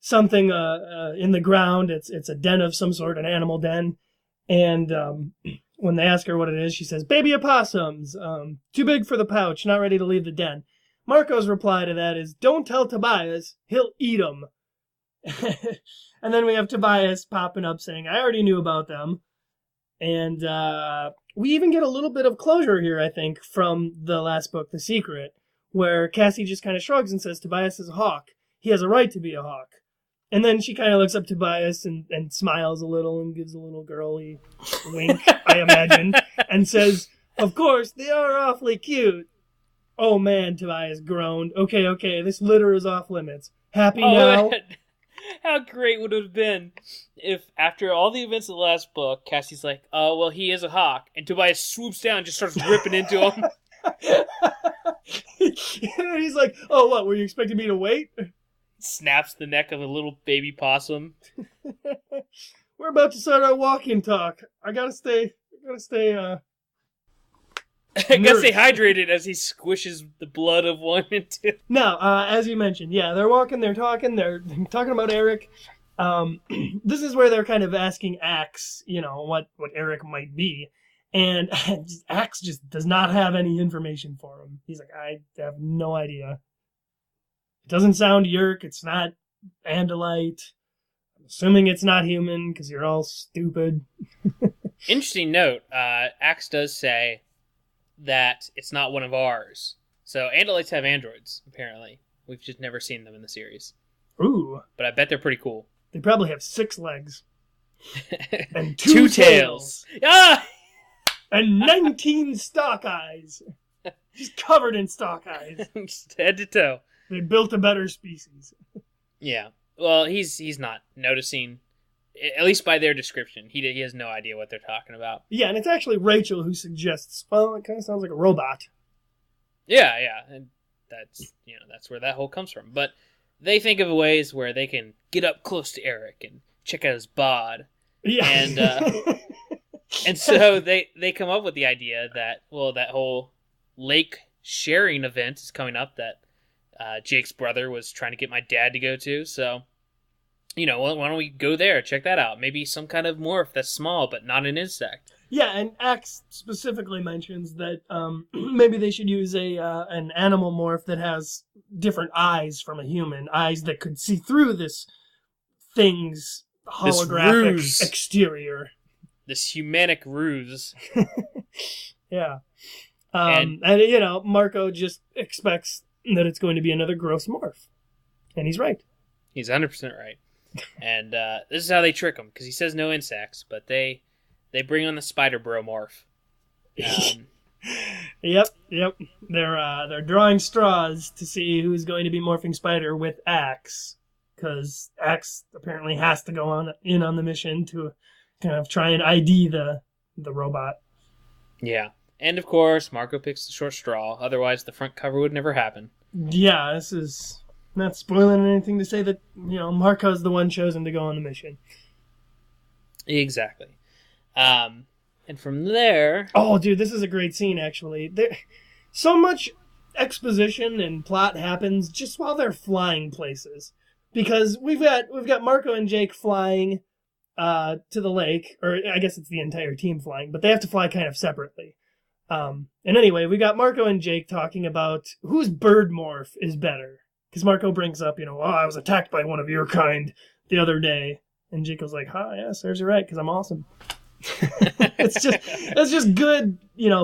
something in the ground. It's a den of some sort, an animal den, and when they ask her what it is, she says, "Baby opossums, too big for the pouch, not ready to leave the den." Marco's reply to that is, "Don't tell Tobias, he'll eat them." And then we have Tobias popping up saying, "I already knew about them." And we even get a little bit of closure here, I think, from the last book, The Secret, where Cassie just kind of shrugs and says, "Tobias is a hawk. He has a right to be a hawk." And then she kind of looks up to Tobias and smiles a little and gives a little girly wink, I imagine, and says, "Of course, they are awfully cute." "Oh man," Tobias groaned. Okay, this litter is off limits. Happy now? Man. How great would it have been if, after all the events of the last book, Cassie's like, "Oh, well, he is a hawk," and Tobias swoops down and just starts ripping into him. And he's like, "Oh, what, were you expecting me to wait?" Snaps the neck of a little baby possum. "We're about to start our walking talk. I gotta stay I gotta stay hydrated," as he squishes the blood of one into... No, as you mentioned, yeah, they're walking, they're talking about Eric. This is where they're kind of asking Axe, what Eric might be. And Axe just does not have any information for him. He's like, "I have no idea. It doesn't sound Yerk, it's not Andalite. I'm assuming it's not human, because you're all stupid." Interesting note, Axe does say that it's not one of ours. So Andalites have androids, apparently. We've just never seen them in the series. Ooh. But I bet they're pretty cool. They probably have 6 legs. And two tails. Ah! and 19 stalk eyes. Just covered in stalk eyes. Just head to toe. They built a better species. Yeah. Well, he's not noticing, at least by their description. He has no idea what they're talking about. Yeah, and it's actually Rachel who suggests, well, it kind of sounds like a robot. Yeah, and that's where that whole comes from. But they think of ways where they can get up close to Eric and check out his bod. Yeah. And so they come up with the idea that, well, that whole lake sharing event is coming up that Jake's brother was trying to get my dad to go to. So, why don't we go there, check that out? Maybe some kind of morph that's small but not an insect. Yeah, and Axe specifically mentions that maybe they should use an animal morph that has different eyes from a human, eyes that could see through this thing's holographic exterior. This humanic ruse. Yeah. And Marco just expects that it's going to be another gross morph. And he's right. He's 100% right. And this is how they trick him, because he says no insects, but they bring on the spider bro morph. Yep. They're drawing straws to see who's going to be morphing spider with Axe, because Axe apparently has to go on the mission to kind of try and ID the robot. Yeah. And, of course, Marco picks the short straw. Otherwise, the front cover would never happen. Yeah, this is not spoiling anything to say that, Marco's the one chosen to go on the mission. Exactly. And from there... Oh, dude, this is a great scene, actually. So much exposition and plot happens just while they're flying places. Because we've got Marco and Jake flying to the lake, or I guess it's the entire team flying, but they have to fly kind of separately. And anyway, we got Marco and Jake talking about whose bird morph is better. Because Marco brings up, I was attacked by one of your kind the other day. And Jake was like, yeah, serves you right, because I'm awesome. It's just good,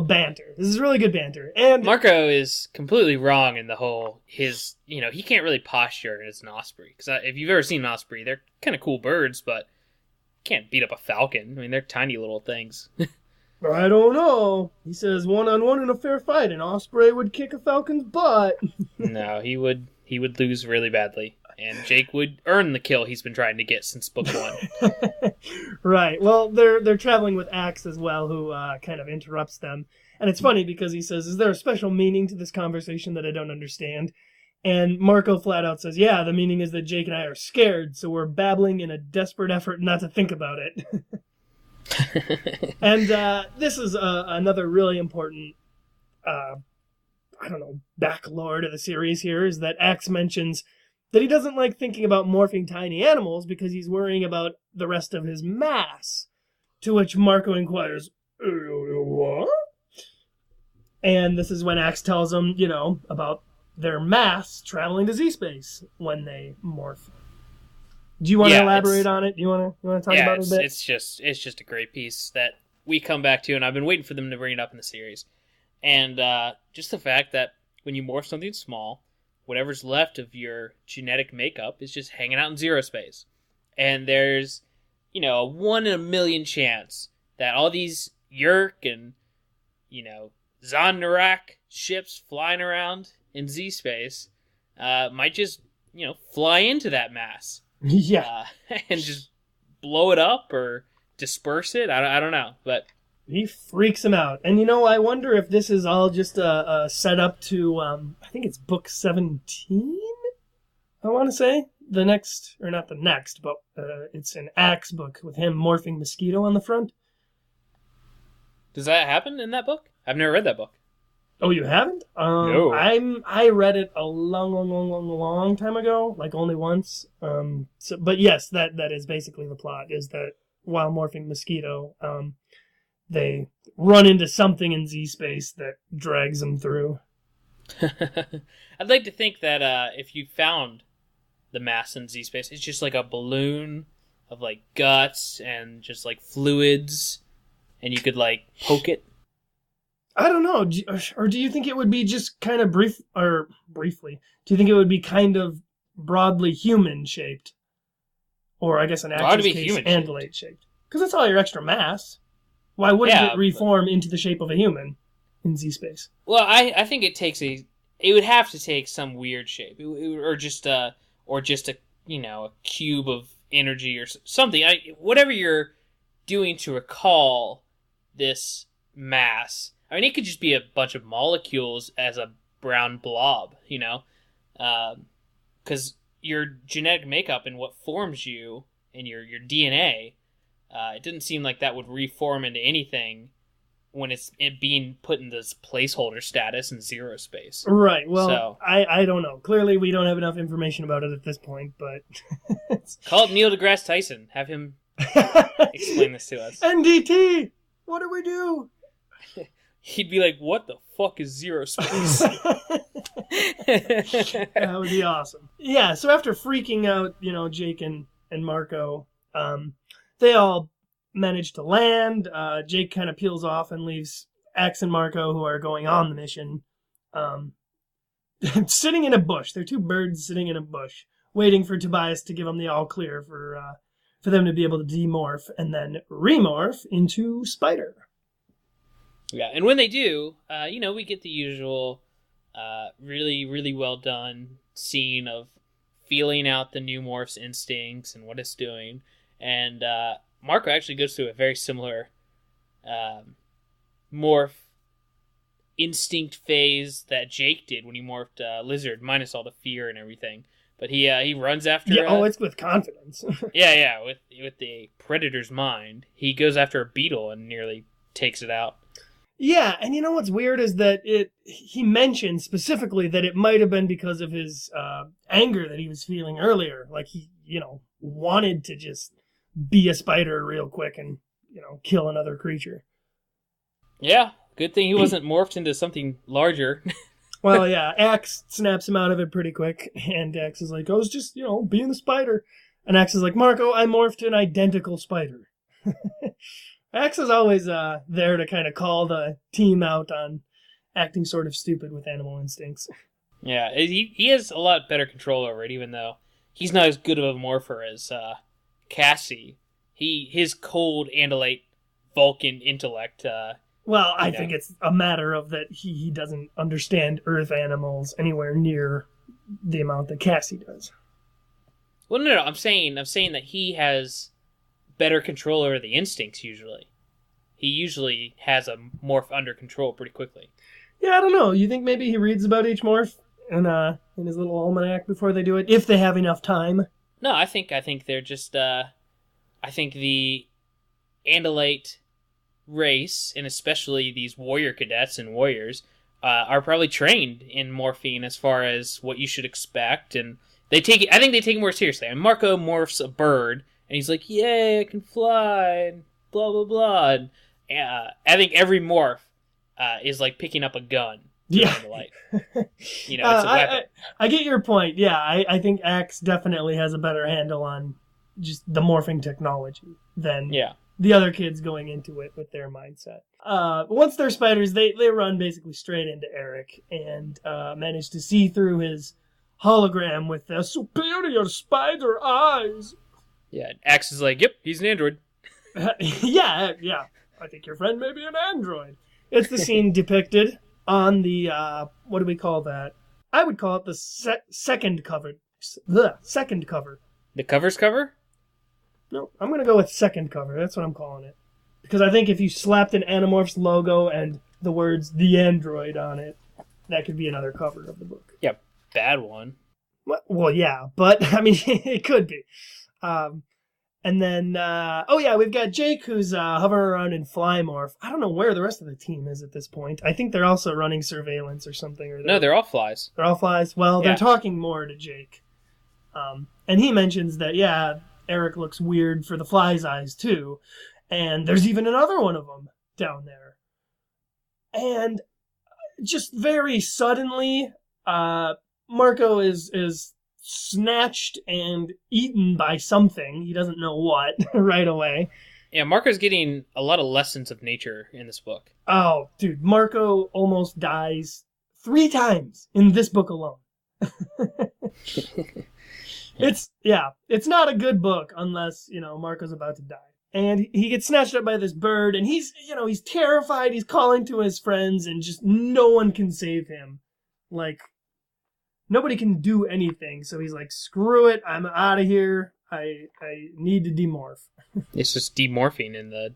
banter. This is really good banter. And Marco is completely wrong in the whole, he can't really posture as an osprey. Because if you've ever seen an osprey, they're kind of cool birds, but can't beat up a falcon. I mean, they're tiny little things. I don't know. He says 1-on-1 in a fair fight, an osprey would kick a falcon's butt. No, he would lose really badly, and Jake would earn the kill he's been trying to get since book 1. Right. Well, they're traveling with Axe as well, who kind of interrupts them. And it's funny because he says, "Is there a special meaning to this conversation that I don't understand?" And Marco flat out says, "Yeah, the meaning is that Jake and I are scared, so we're babbling in a desperate effort not to think about it." And this is another really important, backlore to the series here, is that Axe mentions that he doesn't like thinking about morphing tiny animals because he's worrying about the rest of his mass. To which Marco inquires, what? And this is when Axe tells him, about their mass traveling to Z-space when they morph. Do you want to elaborate on it? Do you want to talk about it a bit? It's just a great piece that we come back to, and I've been waiting for them to bring it up in the series. And just the fact that when you morph something small, whatever's left of your genetic makeup is just hanging out in zero space. And there's, a 1 in a million chance that all these Yerk and, Zondarak ships flying around in Z-space might just, fly into that mass. Yeah. And just blow it up or disperse it. I don't know, but he freaks him out. And I wonder if this is all just a setup to, I think it's book 17, I want to say. The next, or not the next, but it's an Axe book with him morphing Mosquito on the front. Does that happen in that book? I've never read that book. Oh, you haven't? No. I read it a long time ago, like only once. But yes, that is basically the plot, is that while morphing Mosquito, they run into something in Z-space that drags them through. I'd like to think that if you found the mass in Z-space, it's just like a balloon of like guts and just like fluids, and you could like poke it. I don't know. Or do you think it would be just kind of briefly? Do you think it would be kind of broadly human-shaped? Or I guess in Axe's case, Andalite-shaped? Because that's all your extra mass. Why wouldn't it reform into the shape of a human in Z-space? Well, I think it would have to take some weird shape, or just a a cube of energy or something. Whatever you're doing to recall this mass. I mean, it could just be a bunch of molecules as a brown blob, because your genetic makeup and what forms you and your DNA, it didn't seem like that would reform into anything when it's being put in this placeholder status in zero space. Right. Well, I don't know. Clearly, we don't have enough information about it at this point, but... Call up Neil deGrasse Tyson. Have him explain this to us. NDT! What do we do? He'd be like, what the fuck is zero space? That would be awesome. Yeah, so after freaking out, Jake and Marco, they all manage to land. Jake kind of peels off and leaves Axe and Marco, who are going on the mission, sitting in a bush. They're two birds sitting in a bush, waiting for Tobias to give them the all clear for them to be able to demorph and then remorph into Spider. Yeah, and when they do, we get the usual really, really well done scene of feeling out the new morph's instincts and what it's doing. And Marco actually goes through a very similar morph instinct phase that Jake did when he morphed Lizard, minus all the fear and everything. But he runs after... Yeah, it's with confidence. yeah, with the predator's mind. He goes after a beetle and nearly takes it out. Yeah, and you know what's weird is that he mentioned specifically that it might have been because of his anger that he was feeling earlier. Like he, wanted to just be a spider real quick and, kill another creature. Yeah, good thing he wasn't morphed into something larger. Well, yeah, Axe snaps him out of it pretty quick, and Axe is like, I was just, being a spider. And Axe is like, Marco, I morphed to an identical spider. Axe is always there to kind of call the team out on acting sort of stupid with animal instincts. Yeah, he has a lot better control over it, even though he's not as good of a morpher as Cassie. His cold Andalite Vulcan intellect... I think it's a matter of that he doesn't understand Earth animals anywhere near the amount that Cassie does. Well, no, I'm saying that he has better control over the instincts usually. He usually has a morph under control pretty quickly. Yeah, I don't know. You think maybe he reads about each morph in his little almanac before they do it, if they have enough time? No, I think they're just I think the Andalite race, and especially these warrior cadets and warriors, are probably trained in morphine as far as what you should expect, and I think they take it more seriously. And Marco morphs a bird, and he's like, "Yay, I can fly!" and blah blah blah. And, I think every morph is like picking up a gun. Yeah, it's a weapon. I get your point. Yeah, I think Axe definitely has a better handle on just the morphing technology than the other kids going into it with their mindset. Once they're spiders, they run basically straight into Eric and manage to see through his hologram with the superior spider eyes. Yeah, Axe is like, yep, he's an android. Yeah. I think your friend may be an android. It's the scene depicted on the, what do we call that? I would call it the second cover. The second cover. The cover's cover? No, I'm going to go with second cover. That's what I'm calling it. Because I think if you slapped an Animorphs logo and the words The Android on it, that could be another cover of the book. Yeah, bad one. Well, yeah, but, I mean, it could be. And then, we've got Jake who's hovering around in Flymorph. I don't know where the rest of the team is at this point. I think they're also running surveillance or something. No, they're all flies. They're all flies? Well, they're talking more to Jake. And he mentions that, Eric looks weird for the fly's eyes, too. And there's even another one of them down there. And just very suddenly, Marco is snatched and eaten by something. He doesn't know what right away. Yeah, Marco's getting a lot of lessons of nature in this book. Oh, dude, Marco almost dies 3 times in this book alone. It's not a good book unless, Marco's about to die. And he gets snatched up by this bird, and he's terrified. He's calling to his friends, and just no one can save him. Like, nobody can do anything. So he's like, screw it, I'm out of here. I need to demorph. It's just demorphing in the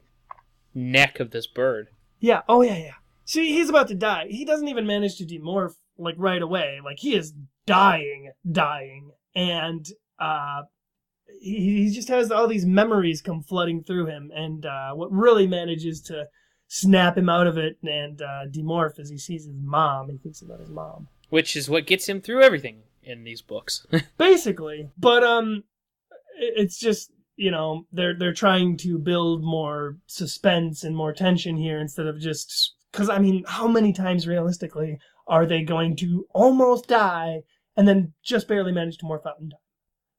neck of this bird. Yeah, oh yeah. See, he's about to die. He doesn't even manage to demorph, like, right away. Like, he is dying. And, he just has all these memories come flooding through him, and what really manages to snap him out of it and demorph is he sees his mom. He thinks about his mom. Which is what gets him through everything in these books. Basically. But it's just, they're trying to build more suspense and more tension here instead of just... Because, I mean, how many times realistically are they going to almost die and then just barely manage to morph out and die?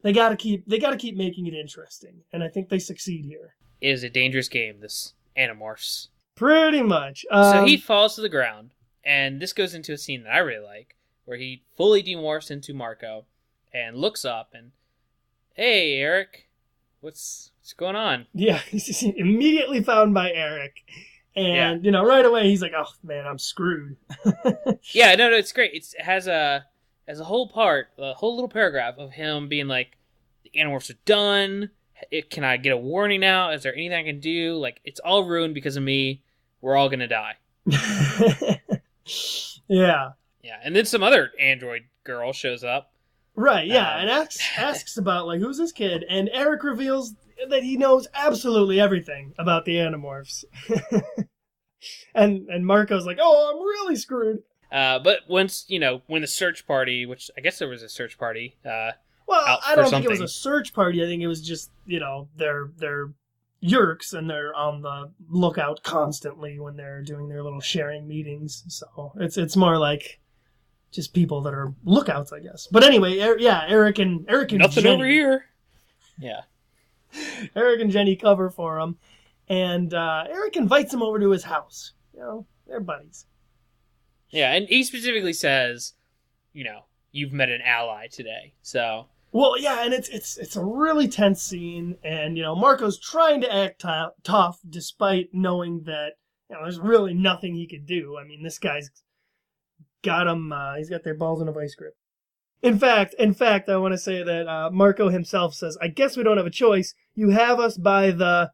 They gotta keep making it interesting, and I think they succeed here. It is a dangerous game, this Animorphs. Pretty much. So he falls to the ground, and this goes into a scene that I really like, where he fully demorphs into Marco, and looks up, and, hey, Eric, what's going on? Yeah, he's immediately found by Eric, and, right away he's like, oh, man, I'm screwed. Yeah, no, it's great. It has a whole little paragraph of him being like, the Animorphs are done. Can I get a warning now? Is there anything I can do? Like, it's all ruined because of me. We're all going to die. Yeah. Yeah, and then some other android girl shows up. Right, yeah, and asks about, like, who's this kid? And Eric reveals that he knows absolutely everything about the Animorphs. and Marco's like, oh, I'm really screwed. But once, when the search party, which I guess there was a search party, well, I don't think it was a search party. I think it was just, they're Yeerks, and they're on the lookout constantly when they're doing their little sharing meetings. So it's more like just people that are lookouts, I guess. But anyway, Eric and nothing Jenny, over here. Yeah. Eric and Jenny cover for him, and Eric invites him over to his house. They're buddies. Yeah, and he specifically says, you've met an ally today, so... Well, yeah, and it's a really tense scene, and, Marco's trying to act tough despite knowing that, there's really nothing he could do. I mean, this guy's got him, he's got their balls in a vice grip. In fact, I want to say that Marco himself says, I guess we don't have a choice. You have us by the... ...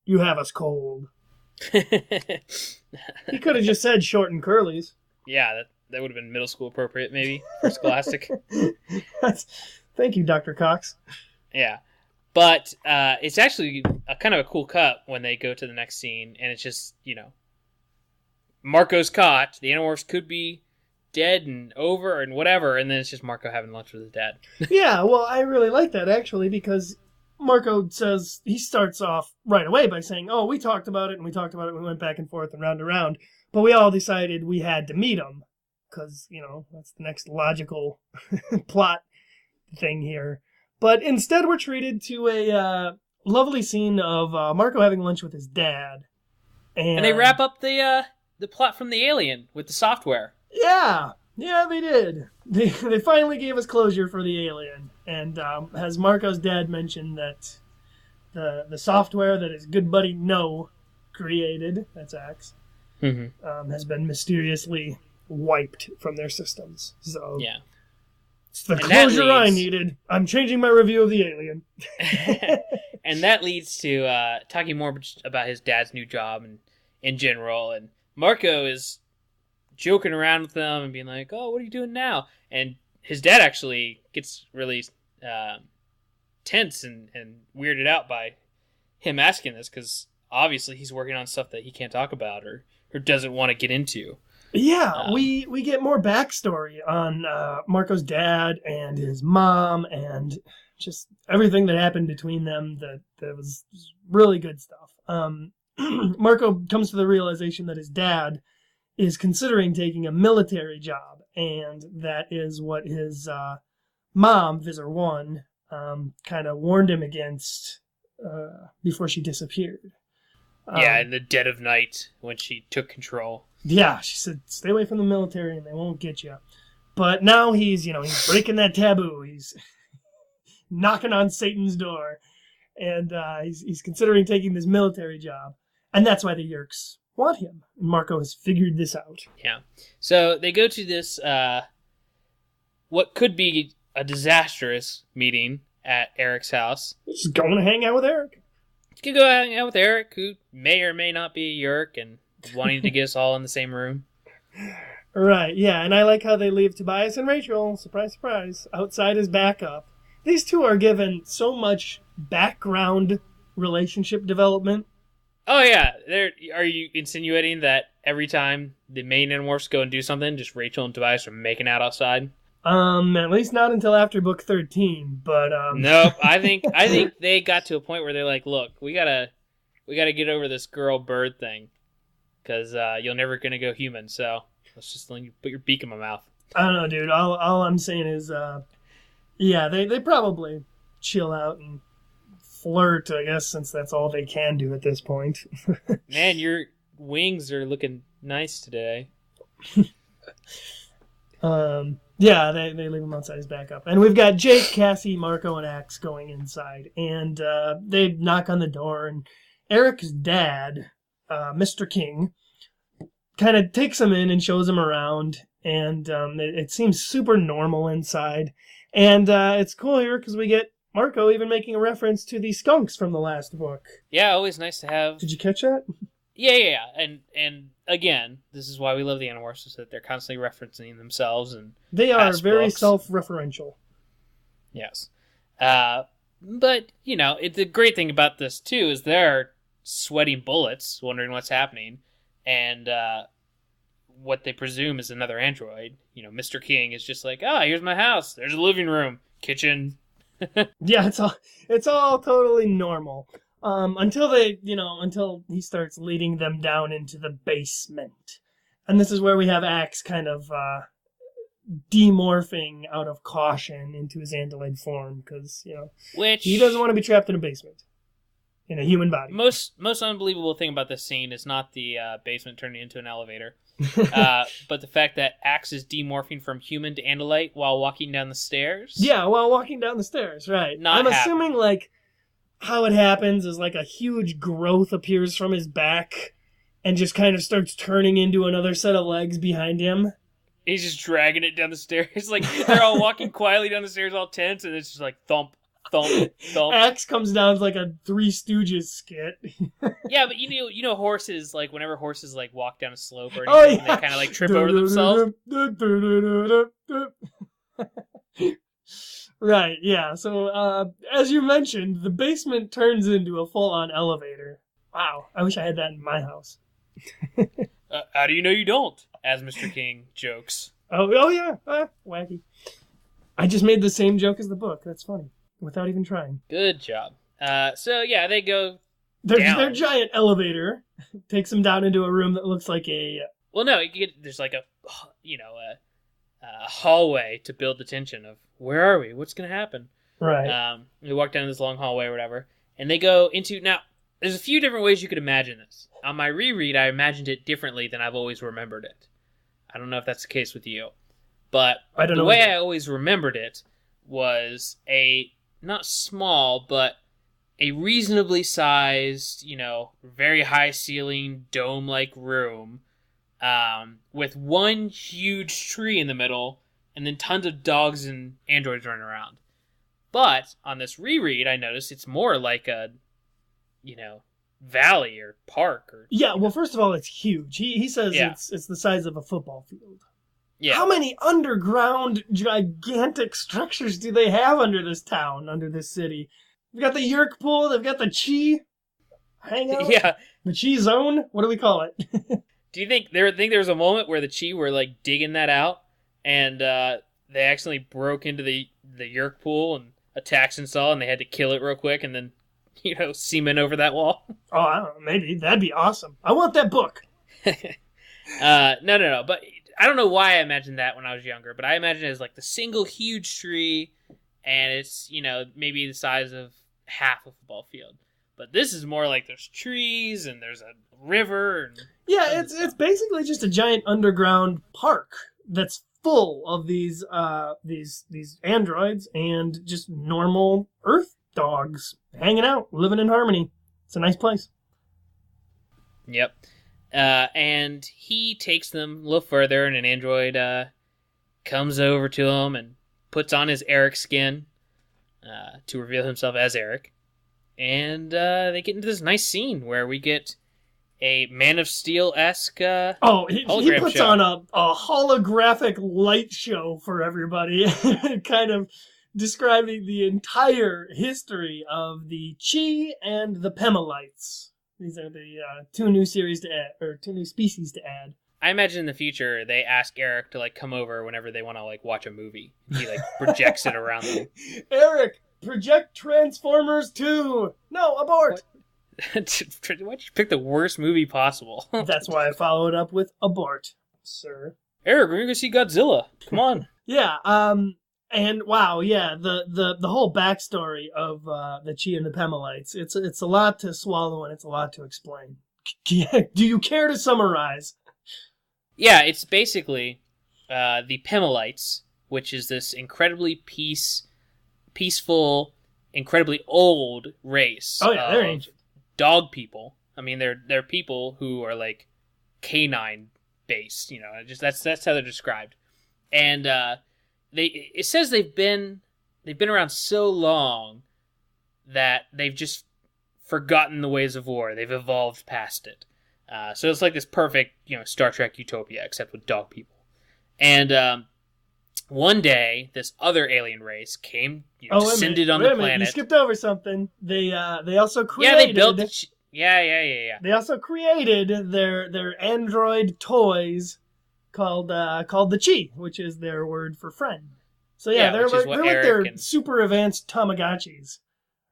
You have us cold. He could have just said short and curlies. Yeah, that would have been middle school appropriate, maybe, for Scholastic. Thank you, Dr. Cox. Yeah. But it's actually a kind of a cool cut when they go to the next scene, and it's just, Marco's caught. The Animorphs could be dead and over and whatever, and then it's just Marco having lunch with his dad. Yeah, well, I really like that, actually, because Marco says, he starts off right away by saying, oh, we talked about it, and we went back and forth and round and round, but we all decided we had to meet him, because, that's the next logical plot thing here. But instead we're treated to a lovely scene of Marco having lunch with his dad. And they wrap up the plot from the alien with the software. Yeah, they did. They finally gave us closure for the alien. And has Marco's dad mentioned that the software that his good buddy No created, that's Axe, has been mysteriously wiped from their systems. So yeah, it's the closure I needed. I'm changing my review of the alien. And that leads to talking more about his dad's new job and in general. And Marco is joking around with them and being like, oh, what are you doing now? And his dad actually gets really tense and weirded out by him asking this, because obviously he's working on stuff that he can't talk about or doesn't want to get into. Yeah, we get more backstory on Marco's dad and his mom and just everything that happened between them that was really good stuff. Marco comes to the realization that his dad is considering taking a military job, and that is what his mom, Visor 1, kind of warned him against before she disappeared. Yeah, in the dead of night when she took control. Yeah, she said, stay away from the military and they won't get you. But now he's breaking that taboo. He's knocking on Satan's door. and he's considering taking this military job, and that's why the Yeerks want him. Marco has figured this out. Yeah. So they go to this, what could be a disastrous meeting at Eric's house. Just going to hang out with Eric. You can go hang out with Eric, who may or may not be a Yeerk, and wanting to get us all in the same room. Right, yeah, and I like how they leave Tobias and Rachel, surprise, surprise, outside as backup. These two are given so much background relationship development. Oh, yeah. Are you insinuating that every time the main Animorphs go and do something, just Rachel and Tobias are making out outside? At least not until after book 13, but Nope. I think they got to a point where they're like, look, we gotta get over this girl bird thing, because you're never gonna go human. So let's just let you put your beak in my mouth. I don't know, dude. All I'm saying is, yeah, they probably chill out and flirt, I guess, since that's all they can do at this point. Man, your wings are looking nice today. Yeah, they leave him outside as backup. And we've got Jake, Cassie, Marco, and Axe going inside. And they knock on the door, and Eric's dad, Mr. King, kind of takes him in and shows him around. And it seems super normal inside. And it's cool here because we get Marco even making a reference to the skunks from the last book. Yeah, always nice to have. Did you catch that? Yeah. And again, this is why we love the Animorphs, is that they're constantly referencing themselves and they are very books. Self-referential. Yes. But, you know, the great thing about this, too, is they're sweating bullets, wondering what's happening, and what they presume is another android. You know, Mr. King is just like, here's my house. There's a living room, kitchen. Yeah, it's all totally normal. Until he starts leading them down into the basement. And this is where we have Axe kind of demorphing out of caution into his android form, because, Which he doesn't want to be trapped in a basement in a human body. Most unbelievable thing about this scene is not the basement turning into an elevator, but the fact that Axe is demorphing from human to andalite while walking down the stairs. Yeah, while walking down the stairs, right. I'm assuming, how it happens is a huge growth appears from his back and just kind of starts turning into another set of legs behind him. He's just dragging it down the stairs. They're all walking quietly down the stairs, all tense, and it's just thump, thump, thump. Axe comes down like a Three Stooges skit. Yeah, but you know horses, whenever horses walk down a slope or anything, they kind of trip over themselves. Right, yeah. So, as you mentioned, the basement turns into a full-on elevator. Wow, I wish I had that in my house. How do you know you don't? As Mr. King jokes. Oh yeah, wacky. I just made the same joke as the book. That's funny, without even trying. Good job. So yeah, they go down. Their giant elevator takes them down into a room that looks like a... Well, no, there's a hallway to build the tension of, where are we? What's going to happen? Right. They walk down this long hallway or whatever, and they go into... Now, there's a few different ways you could imagine this. On my reread, I imagined it differently than I've always remembered it. I don't know if that's the case with you. But the way I always remembered it was a, not small, but a reasonably sized, very high ceiling, dome-like room, with one huge tree in the middle, and then tons of dogs and androids running around. But on this reread, I noticed it's more like a, valley or park. Yeah, well, first of all, it's huge. He says it's the size of a football field. Yeah. How many underground gigantic structures do they have under this town, under this city? They've got the Yeerk pool, they've got the Chi hangout. Yeah. The Chi zone? What do we call it? Do you think there was a moment where the Chi were digging that out and they accidentally broke into the Yeerk pool and attacked Saul and they had to kill it real quick and then, cement over that wall? Oh, I don't know. Maybe. That'd be awesome. I want that book. No. But I don't know why I imagined that when I was younger, but I imagined it as the single huge tree and it's, maybe the size of half a football field. But this is more there's trees and there's a river. And yeah, it's basically just a giant underground park that's full of these androids and just normal Earth dogs hanging out, living in harmony. It's a nice place. Yep. And he takes them a little further, and an android comes over to him and puts on his Eric skin to reveal himself as Eric. And they get into this nice scene where we get a Man of Steel-esque he puts show. on a holographic light show for everybody, kind of describing the entire history of the Chi and the Pemalites. These are the two new species to add. I imagine in the future they ask Eric to come over whenever they want to watch a movie. He projects it around them. Eric, project Transformers 2. No, abort. Why'd you pick the worst movie possible? That's why I followed up with abort, sir. Eric, we're gonna go see Godzilla. Come on. Yeah. And wow, yeah, the whole backstory of the Chi and the Pemalites. It's a lot to swallow and it's a lot to explain. Do you care to summarize? Yeah, it's basically the Pemalites, which is this incredibly peaceful, incredibly old race. Oh yeah, they're ancient. Dog people. I mean, they're people who are canine based. That's how they're described. And it says they've been around so long that they've just forgotten the ways of war. They've evolved past it. So it's this perfect, Star Trek utopia, except with dog people. And one day, this other alien race came, descended on the planet. You skipped over something. They also created. Yeah, they built the. Yeah. They also created their android toys called the Chi, which is their word for friend. So they're their super advanced Tamagotchis.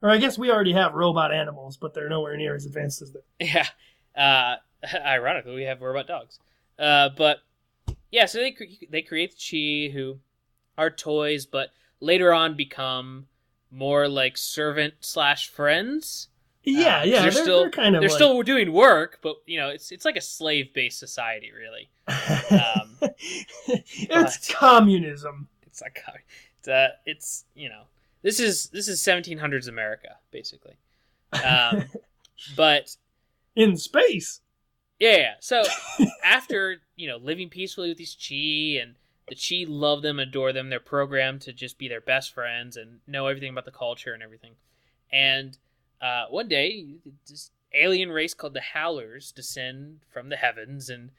Or I guess we already have robot animals, but they're nowhere near as advanced as them. Yeah. Ironically, we have robot dogs. But yeah, so they create the Chi, who are toys, but later on become more like servant/friends. They're still doing work, but it's like a slave-based society, really. It's communism. It's like this is 1700s America, basically. But in space. Yeah. So after living peacefully with these Chi, and the Chi love them, adore them, they're programmed to just be their best friends and know everything about the culture and everything. And one day, this alien race called the Howlers descend from the heavens and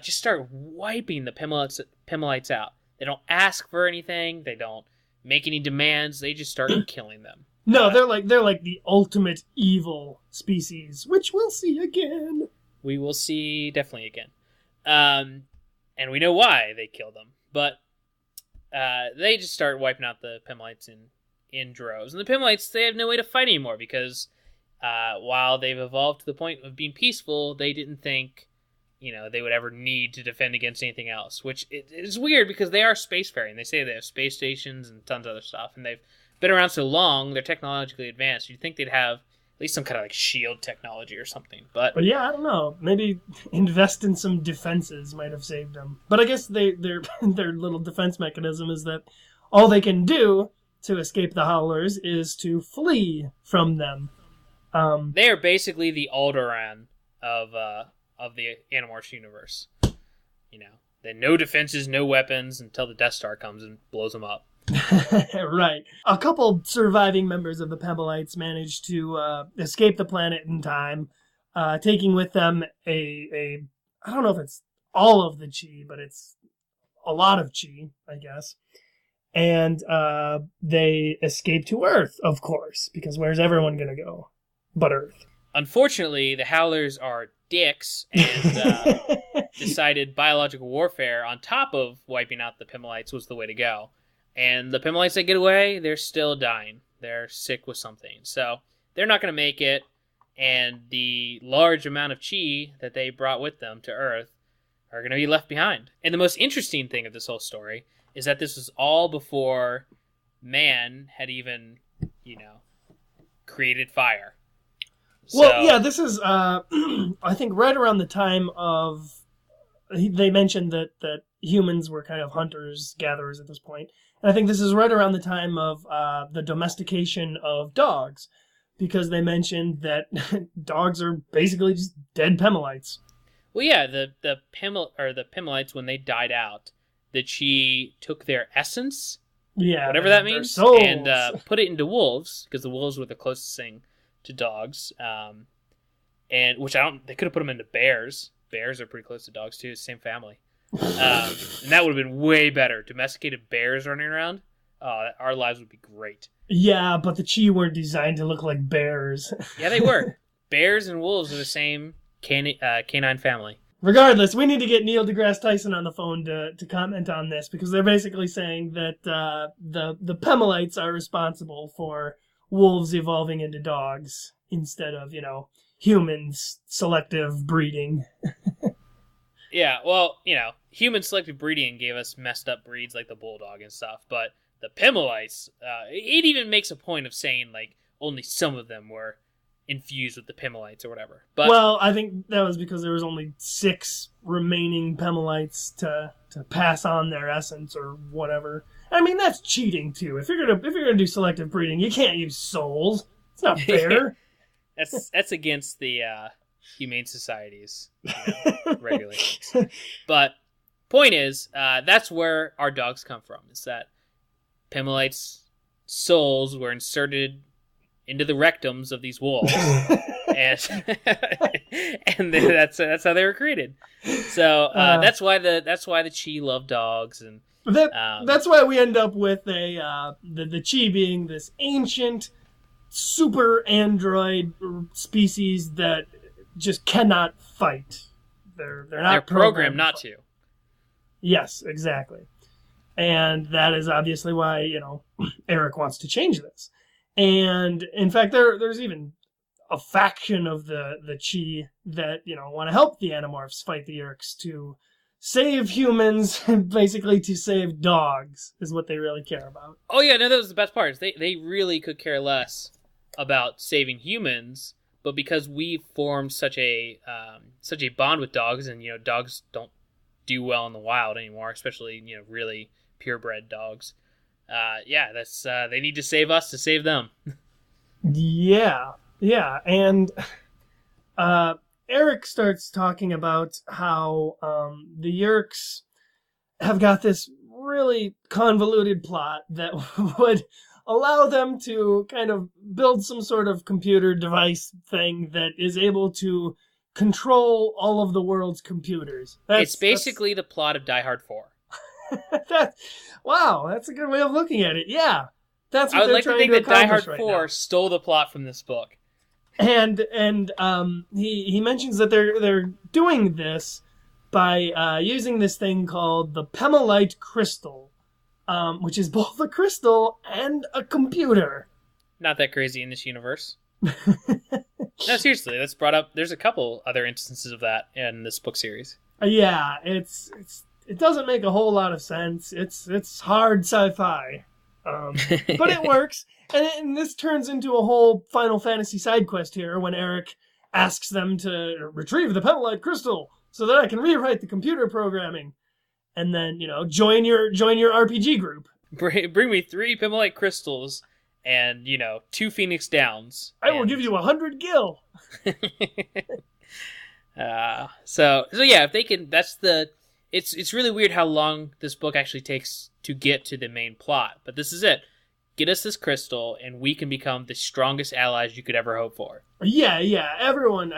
just start wiping the Pemalites out. They don't ask for anything. They don't make any demands. They just start killing them. No, they're like the ultimate evil species, which we'll see again. We will see definitely again. And we know why they killed them. But they just start wiping out the Pemalites in droves. And the Pemalites, they have no way to fight anymore because while they've evolved to the point of being peaceful, they didn't think they would ever need to defend against anything else, which is weird because they are spacefaring. They say they have space stations and tons of other stuff, and they've been around so long, they're technologically advanced. You'd think they'd have at least some kind of shield technology or something. But yeah, I don't know. Maybe invest in some defenses might have saved them. But I guess their little defense mechanism is that all they can do to escape the Howlers is to flee from them. They are basically the Alderaan of the Animorphs universe. They no defenses, no weapons until the Death Star comes and blows them up. Right. A couple surviving members of the Pemalites managed to escape the planet in time, taking with them a I don't know if it's all of the Chi, but it's a lot of Chi, I guess. And they escape to Earth, of course, because where's everyone going to go but Earth? Unfortunately, the Howlers are dicks and decided biological warfare on top of wiping out the Pemalites was the way to go. And the Pemalites that get away, they're still dying. They're sick with something. So they're not going to make it. And the large amount of Chi that they brought with them to Earth are going to be left behind. And the most interesting thing of this whole story is that this was all before man had even, created fire. Well, yeah, this is, I think, right around the time of... They mentioned that humans were kind of hunters, gatherers at this point. And I think this is right around the time of the domestication of dogs, because they mentioned that dogs are basically just dead Pemalites. Well, yeah, the Pemalites, when they died out, the Chi took their essence, whatever that means, and put it into wolves, because the wolves were the closest thing to dogs. And which they could have put them into bears. Bears are pretty close to dogs too, same family. And that would have been way better. Domesticated bears running around, our lives would be great. Yeah, but the Chi weren't designed to look like bears. Yeah, they were. Bears and wolves are the same canine family. Regardless, we need to get Neil deGrasse Tyson on the phone to comment on this, because they're basically saying that the Pemalites are responsible for wolves evolving into dogs instead of, humans selective breeding. Yeah, well, human selective breeding gave us messed up breeds like the bulldog and stuff, but the Pemalites, it even makes a point of saying, like, only some of them were infused with the Pemalites or whatever. But well, I think that was because there was only 6 remaining Pemalites to pass on their essence or whatever. I mean, that's cheating too. If you're gonna do selective breeding, you can't use souls. It's not fair. That's against the Humane Society's regulations. But point is, that's where our dogs come from. Is that Pemalites' souls were inserted into the rectums of these wolves, and that's how they were created. So that's why the Chi love dogs, and that's why we end up with the Chi being this ancient super android species that just cannot fight. They're programmed not to. Yes, exactly. And that is obviously why, Eric wants to change this. And in fact, there's even a faction of the Chi that, want to help the Animorphs fight the Yeerks to save humans, basically to save dogs, is what they really care about. Oh yeah, no, that was the best part. They really could care less about saving humans, but because we formed such a bond with dogs, and dogs don't do well in the wild anymore, especially really purebred dogs. That's they need to save us to save them. Yeah, and Eric starts talking about how the Yeerks have got this really convoluted plot that would allow them to kind of build some sort of computer device thing that is able to control all of the world's computers. It's basically the plot of Die Hard 4. Wow, that's a good way of looking at it. Yeah, that's what I would like to think that Die Hard 4 right stole the plot from this book. And he mentions that they're doing this by using this thing called the Pemalite crystal, which is both a crystal and a computer. Not that crazy in this universe. No, seriously, that's brought up. There's a couple other instances of that in this book series. Yeah, it doesn't make a whole lot of sense. It's hard sci-fi, but it works. And this turns into a whole Final Fantasy side quest here when Eric asks them to retrieve the Pemalite crystal so that I can rewrite the computer programming, and then join your RPG group. Bring me 3 Pemalite crystals and 2 Phoenix Downs. I will give you 100 gil. So yeah, if they can, it's really weird how long this book actually takes to get to the main plot, but this is it. Get us this crystal, and we can become the strongest allies you could ever hope for. Yeah, everyone,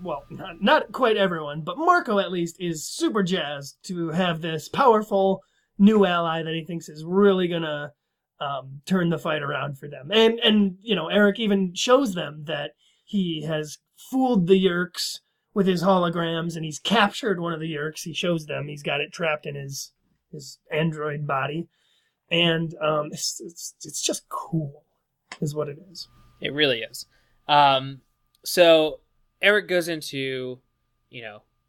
well, not quite everyone, but Marco at least is super jazzed to have this powerful new ally that he thinks is really gonna turn the fight around for them. And Eric even shows them that he has fooled the Yeerks with his holograms, and he's captured one of the Yeerks. He shows them he's got it trapped in his android body. And it's just cool, is what it is. It really is. So Eric goes into,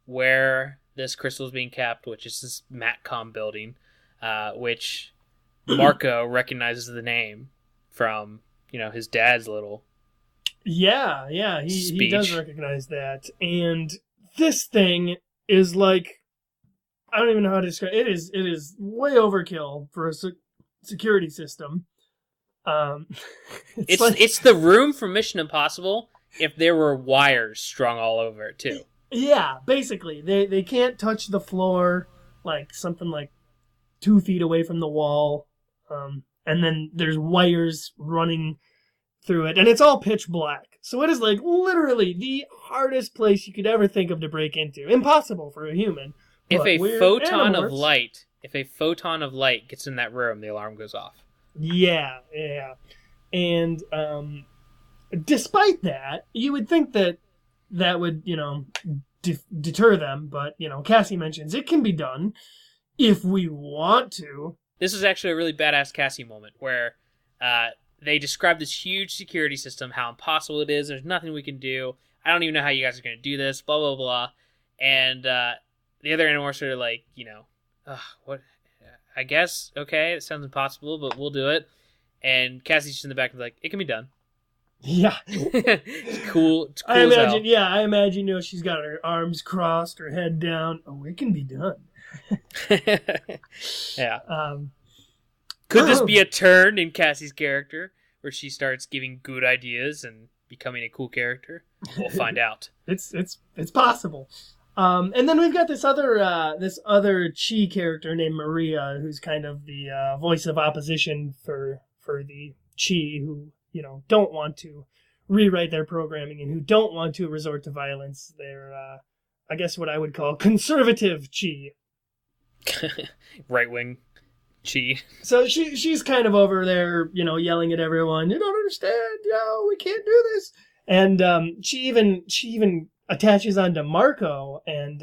where this crystal is being kept, which is this Matcom building, which Marco recognizes the name from, his dad's little Yeah, he does recognize that. And this thing is like I don't even know how to describe it. It is way overkill for a security system. It's the room from Mission Impossible if there were wires strung all over it too. Yeah, basically. They can't touch the floor, like something like 2 feet away from the wall. And then there's wires running through it, and it's all pitch black. So it is like literally the hardest place you could ever think of to break into. Impossible for a human. If a photon of light gets in that room, the alarm goes off. Yeah. And despite that, you would think that would, deter them, but, Cassie mentions it can be done if we want to. This is actually a really badass Cassie moment where they describe this huge security system, how impossible it is, there's nothing we can do, I don't even know how you guys are going to do this, blah, blah, blah. And the other Animorphs are like, what? I guess, okay, it sounds impossible, but we'll do it. And Cassie's just in the back and like, it can be done. Yeah. It's cool. It's cool I as imagine, hell. I imagine, she's got her arms crossed, her head down. Oh, it can be done. Yeah. Could this be a turn in Cassie's character where she starts giving good ideas and becoming a cool character? We'll find out. It's possible. And then we've got this other Chi character named Maria, who's kind of the voice of opposition for the Chi who, don't want to rewrite their programming and who don't want to resort to violence. They're, I guess what I would call conservative Chi. Right-wing Chi. So she's kind of over there, yelling at everyone, you don't understand, we can't do this. And she even attaches onto Marco and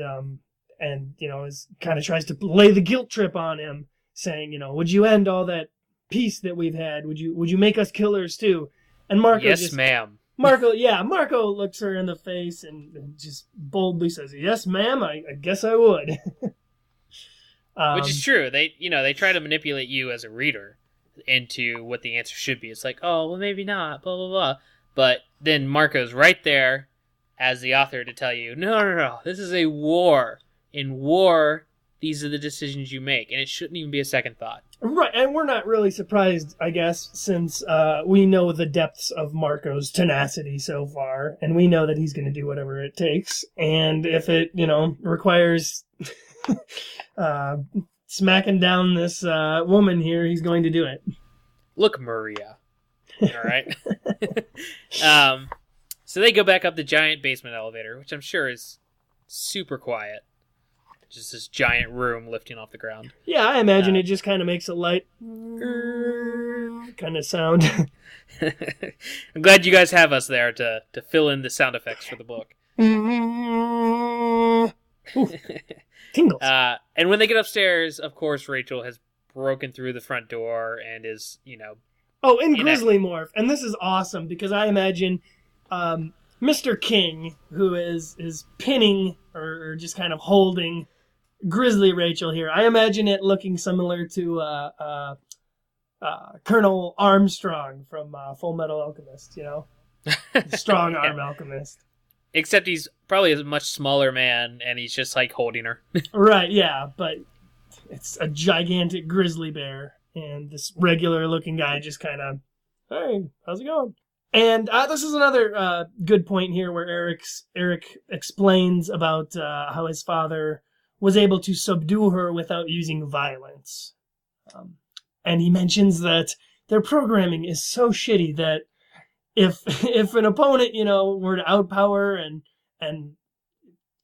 is kind of tries to lay the guilt trip on him, saying, would you end all that peace that we've had? Would you make us killers too? And Marco yes, ma'am. Marco looks her in the face and just boldly says, yes, ma'am, I guess I would. Which is true. They try to manipulate you as a reader into what the answer should be. It's like, oh, well, maybe not, blah, blah, blah. But then Marco's right there as the author to tell you, no, this is a war. In war, these are the decisions you make, and it shouldn't even be a second thought. Right, and we're not really surprised, I guess, since we know the depths of Marco's tenacity so far, and we know that he's going to do whatever it takes, and if it, requires smacking down this woman here, he's going to do it. Look, Maria. All right. So they go back up the giant basement elevator, which I'm sure is super quiet. Just this giant room lifting off the ground. Yeah, I imagine it just kind of makes a light kind of sound. I'm glad you guys have us there to fill in the sound effects for the book. Tingles. And when they get upstairs, of course, Rachel has broken through the front door and is, Oh, in Grizzly Morph. And this is awesome because I imagine Mr. King, who is pinning or just kind of holding Grizzly Rachel here. I imagine it looking similar to Colonel Armstrong from Full Metal Alchemist, Strong arm alchemist. Except he's probably a much smaller man, and he's just, holding her. Right, yeah, but it's a gigantic grizzly bear, and this regular-looking guy just kind of, hey, how's it going? And this is another good point here where Eric explains about how his father was able to subdue her without using violence. And he mentions that their programming is so shitty that if an opponent, were to outpower and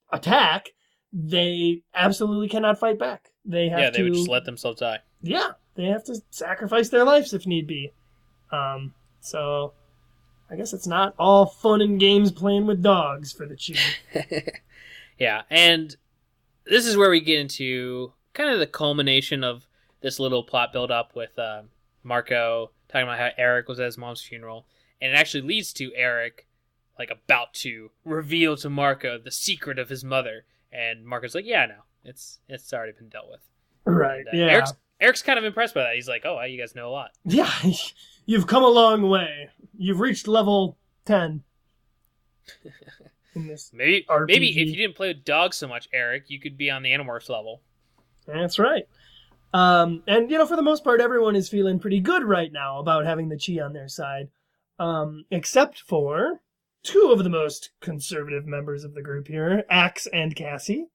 attack, they absolutely cannot fight back. They would just let themselves die. Yeah, they have to sacrifice their lives if need be. So I guess it's not all fun and games playing with dogs for the Chi. Yeah, and this is where we get into kind of the culmination of this little plot build-up with Marco talking about how Eric was at his mom's funeral. And it actually leads to Eric, about to reveal to Marco the secret of his mother. And Marco's like, yeah, no, it's already been dealt with. Right, and, yeah. Eric's kind of impressed by that. He's like, oh, you guys know a lot. Yeah, you've come a long way. You've reached level 10. In this maybe RPG. if you didn't play with dogs so much, Eric, you could be on the Animorphs level. That's right. And, for the most part, everyone is feeling pretty good right now about having the Chi on their side, except for two of the most conservative members of the group here, Axe and Cassie.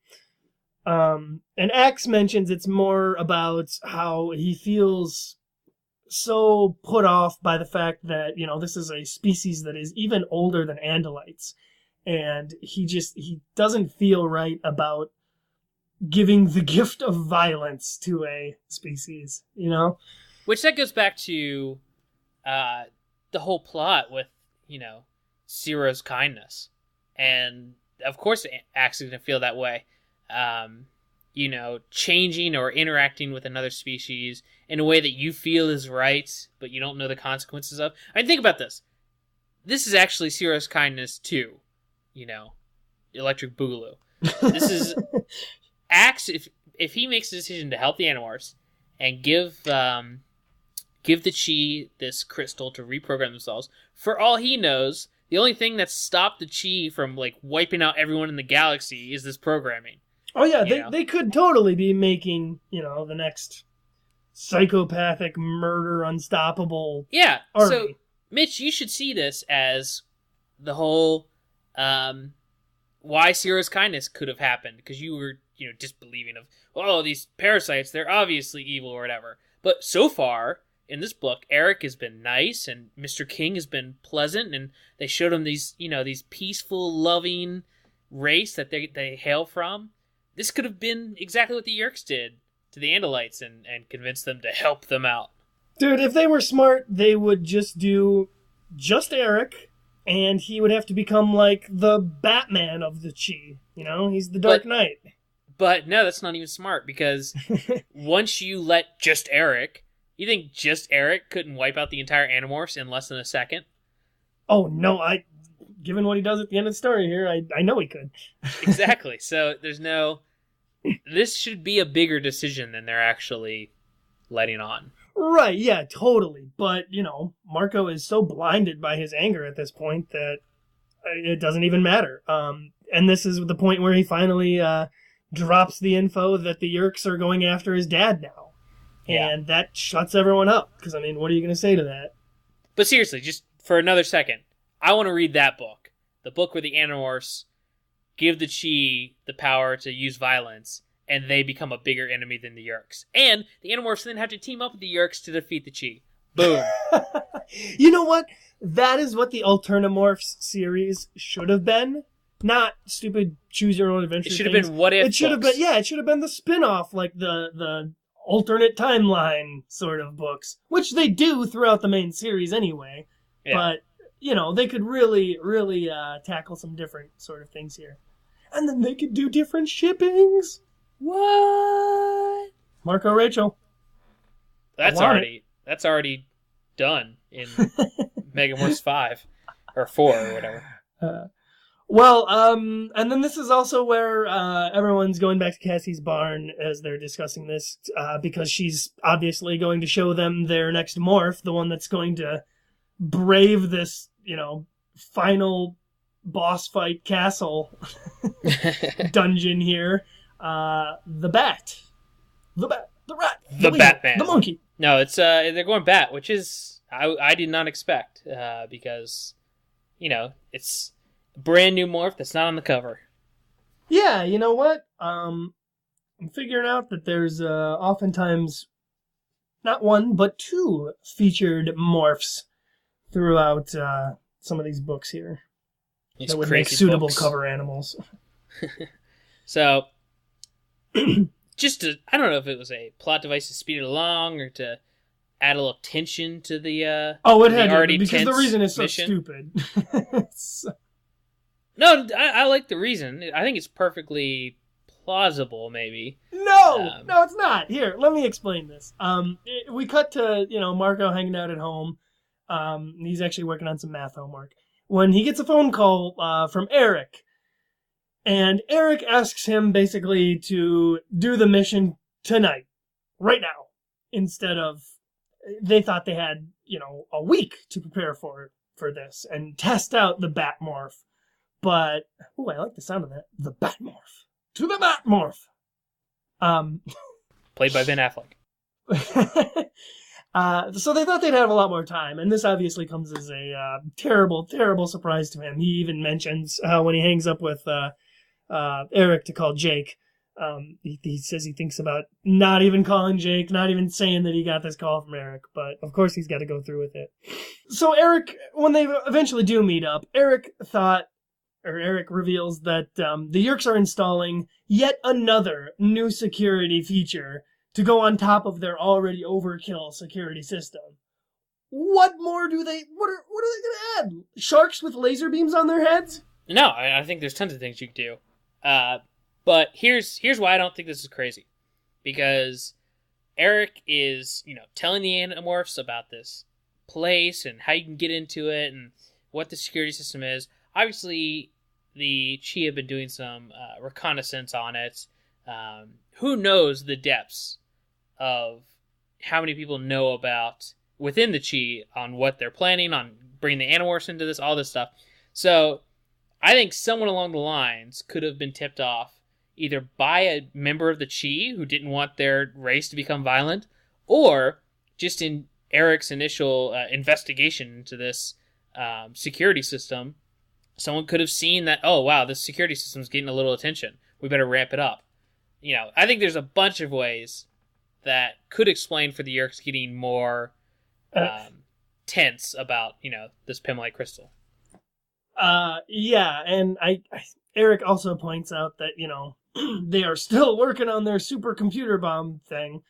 And Axe mentions it's more about how he feels so put off by the fact that, this is a species that is even older than Andalites. And he doesn't feel right about giving the gift of violence to a species, Which that goes back to the whole plot with, Ciro's kindness. And, of course, Axe is going to feel that way. Changing or interacting with another species in a way that you feel is right, but you don't know the consequences of. I mean, think about this. This is actually Ciro's kindness too. Electric Boogaloo. This is Axe. If he makes a decision to help the Animorphs and give the Chi this crystal to reprogram themselves, for all he knows, the only thing that's stopped the Chi from wiping out everyone in the galaxy is this programming. Oh yeah, they could totally be making the next psychopathic murder unstoppable. Yeah. army. So Mitch, you should see this as the whole why Ciro's kindness could have happened, because you were disbelieving of these parasites, they're obviously evil or whatever. But so far in this book, Eric has been nice and Mr. King has been pleasant, and they showed him these these peaceful, loving race that they hail from. This could have been exactly what the Yeerks did to the Andalites and convinced them to help them out. Dude, if they were smart, they would just do Eric, and he would have to become like the Batman of the Chi. He's the Dark Knight. But no, that's not even smart, because once you let just Eric, you think just Eric couldn't wipe out the entire Animorphs in less than a second? Oh, no, given what he does at the end of the story here, I know he could. Exactly. So this should be a bigger decision than they're actually letting on. Right, yeah, totally. But, Marco is so blinded by his anger at this point that it doesn't even matter. And this is the point where he finally drops the info that the Yeerks are going after his dad now. Yeah. And that shuts everyone up. Because, what are you going to say to that? But seriously, just for another second, I want to read that book. The book where the Animorphs give the Chi the power to use violence, and they become a bigger enemy than the Yeerks. And the Animorphs then have to team up with the Yeerks to defeat the Chi. Boom. You know what? That is what the Alternamorphs series should have been. Not stupid choose your own adventure. It should have been What If. It should have been, it should have been the spin-off, like the alternate timeline sort of books, which they do throughout the main series anyway. Yeah. But they could really, really tackle some different sort of things here. And then they could do different shippings. What? Marco Rachel. That's already done in Megamorphs 5 or 4 or whatever. And then this is also where everyone's going back to Cassie's barn as they're discussing this, because she's obviously going to show them their next morph, the one that's going to brave this, final boss fight castle dungeon here. The bat. The rat. The Batman. The monkey. No, it's they're going bat, which is I did not expect, because it's a brand new morph that's not on the cover. Yeah, you know what? I'm figuring out that there's oftentimes not one but two featured morphs throughout some of these books here. That would make suitable cover animals. So, I don't know if it was a plot device to speed it along or to add a little tension to the it had to, because the reason is so stupid. No, I like the reason. I think it's perfectly plausible, maybe. No, it's not. Here, let me explain this. We cut to, Marco hanging out at home. He's actually working on some math homework. When he gets a phone call from Eric, and Eric asks him basically to do the mission tonight, right now, instead of, they thought they had, a week to prepare for this and test out the Batmorph. But, I like the sound of that. The Batmorph. To the Batmorph. played by Ben Affleck. So they thought they'd have a lot more time, and this obviously comes as a terrible, terrible surprise to him. He even mentions when he hangs up with Eric to call Jake, he says he thinks about not even calling Jake, not even saying that he got this call from Eric, but of course he's got to go through with it. So Eric, when they eventually do meet up, Eric reveals that the Yeerks are installing yet another new security feature to go on top of their already overkill security system. What more do they... What are they going to add? Sharks with laser beams on their heads? No, I think there's tons of things you could do. But here's why I don't think this is crazy. Because Eric is, telling the Animorphs about this place and how you can get into it and what the security system is. Obviously, the Chi have been doing some reconnaissance on it. Who knows the depths of how many people know about within the Chi on what they're planning on bringing the Animorphs into this, all this stuff. So I think someone along the lines could have been tipped off either by a member of the Chi who didn't want their race to become violent, or just in Eric's initial investigation into this security system, someone could have seen that, oh, wow, this security system's getting a little attention. We better ramp it up. I think there's a bunch of ways that could explain for the Yeerks getting more tense about, this Pimlite crystal. Yeah, and Eric also points out that, they are still working on their supercomputer bomb thing,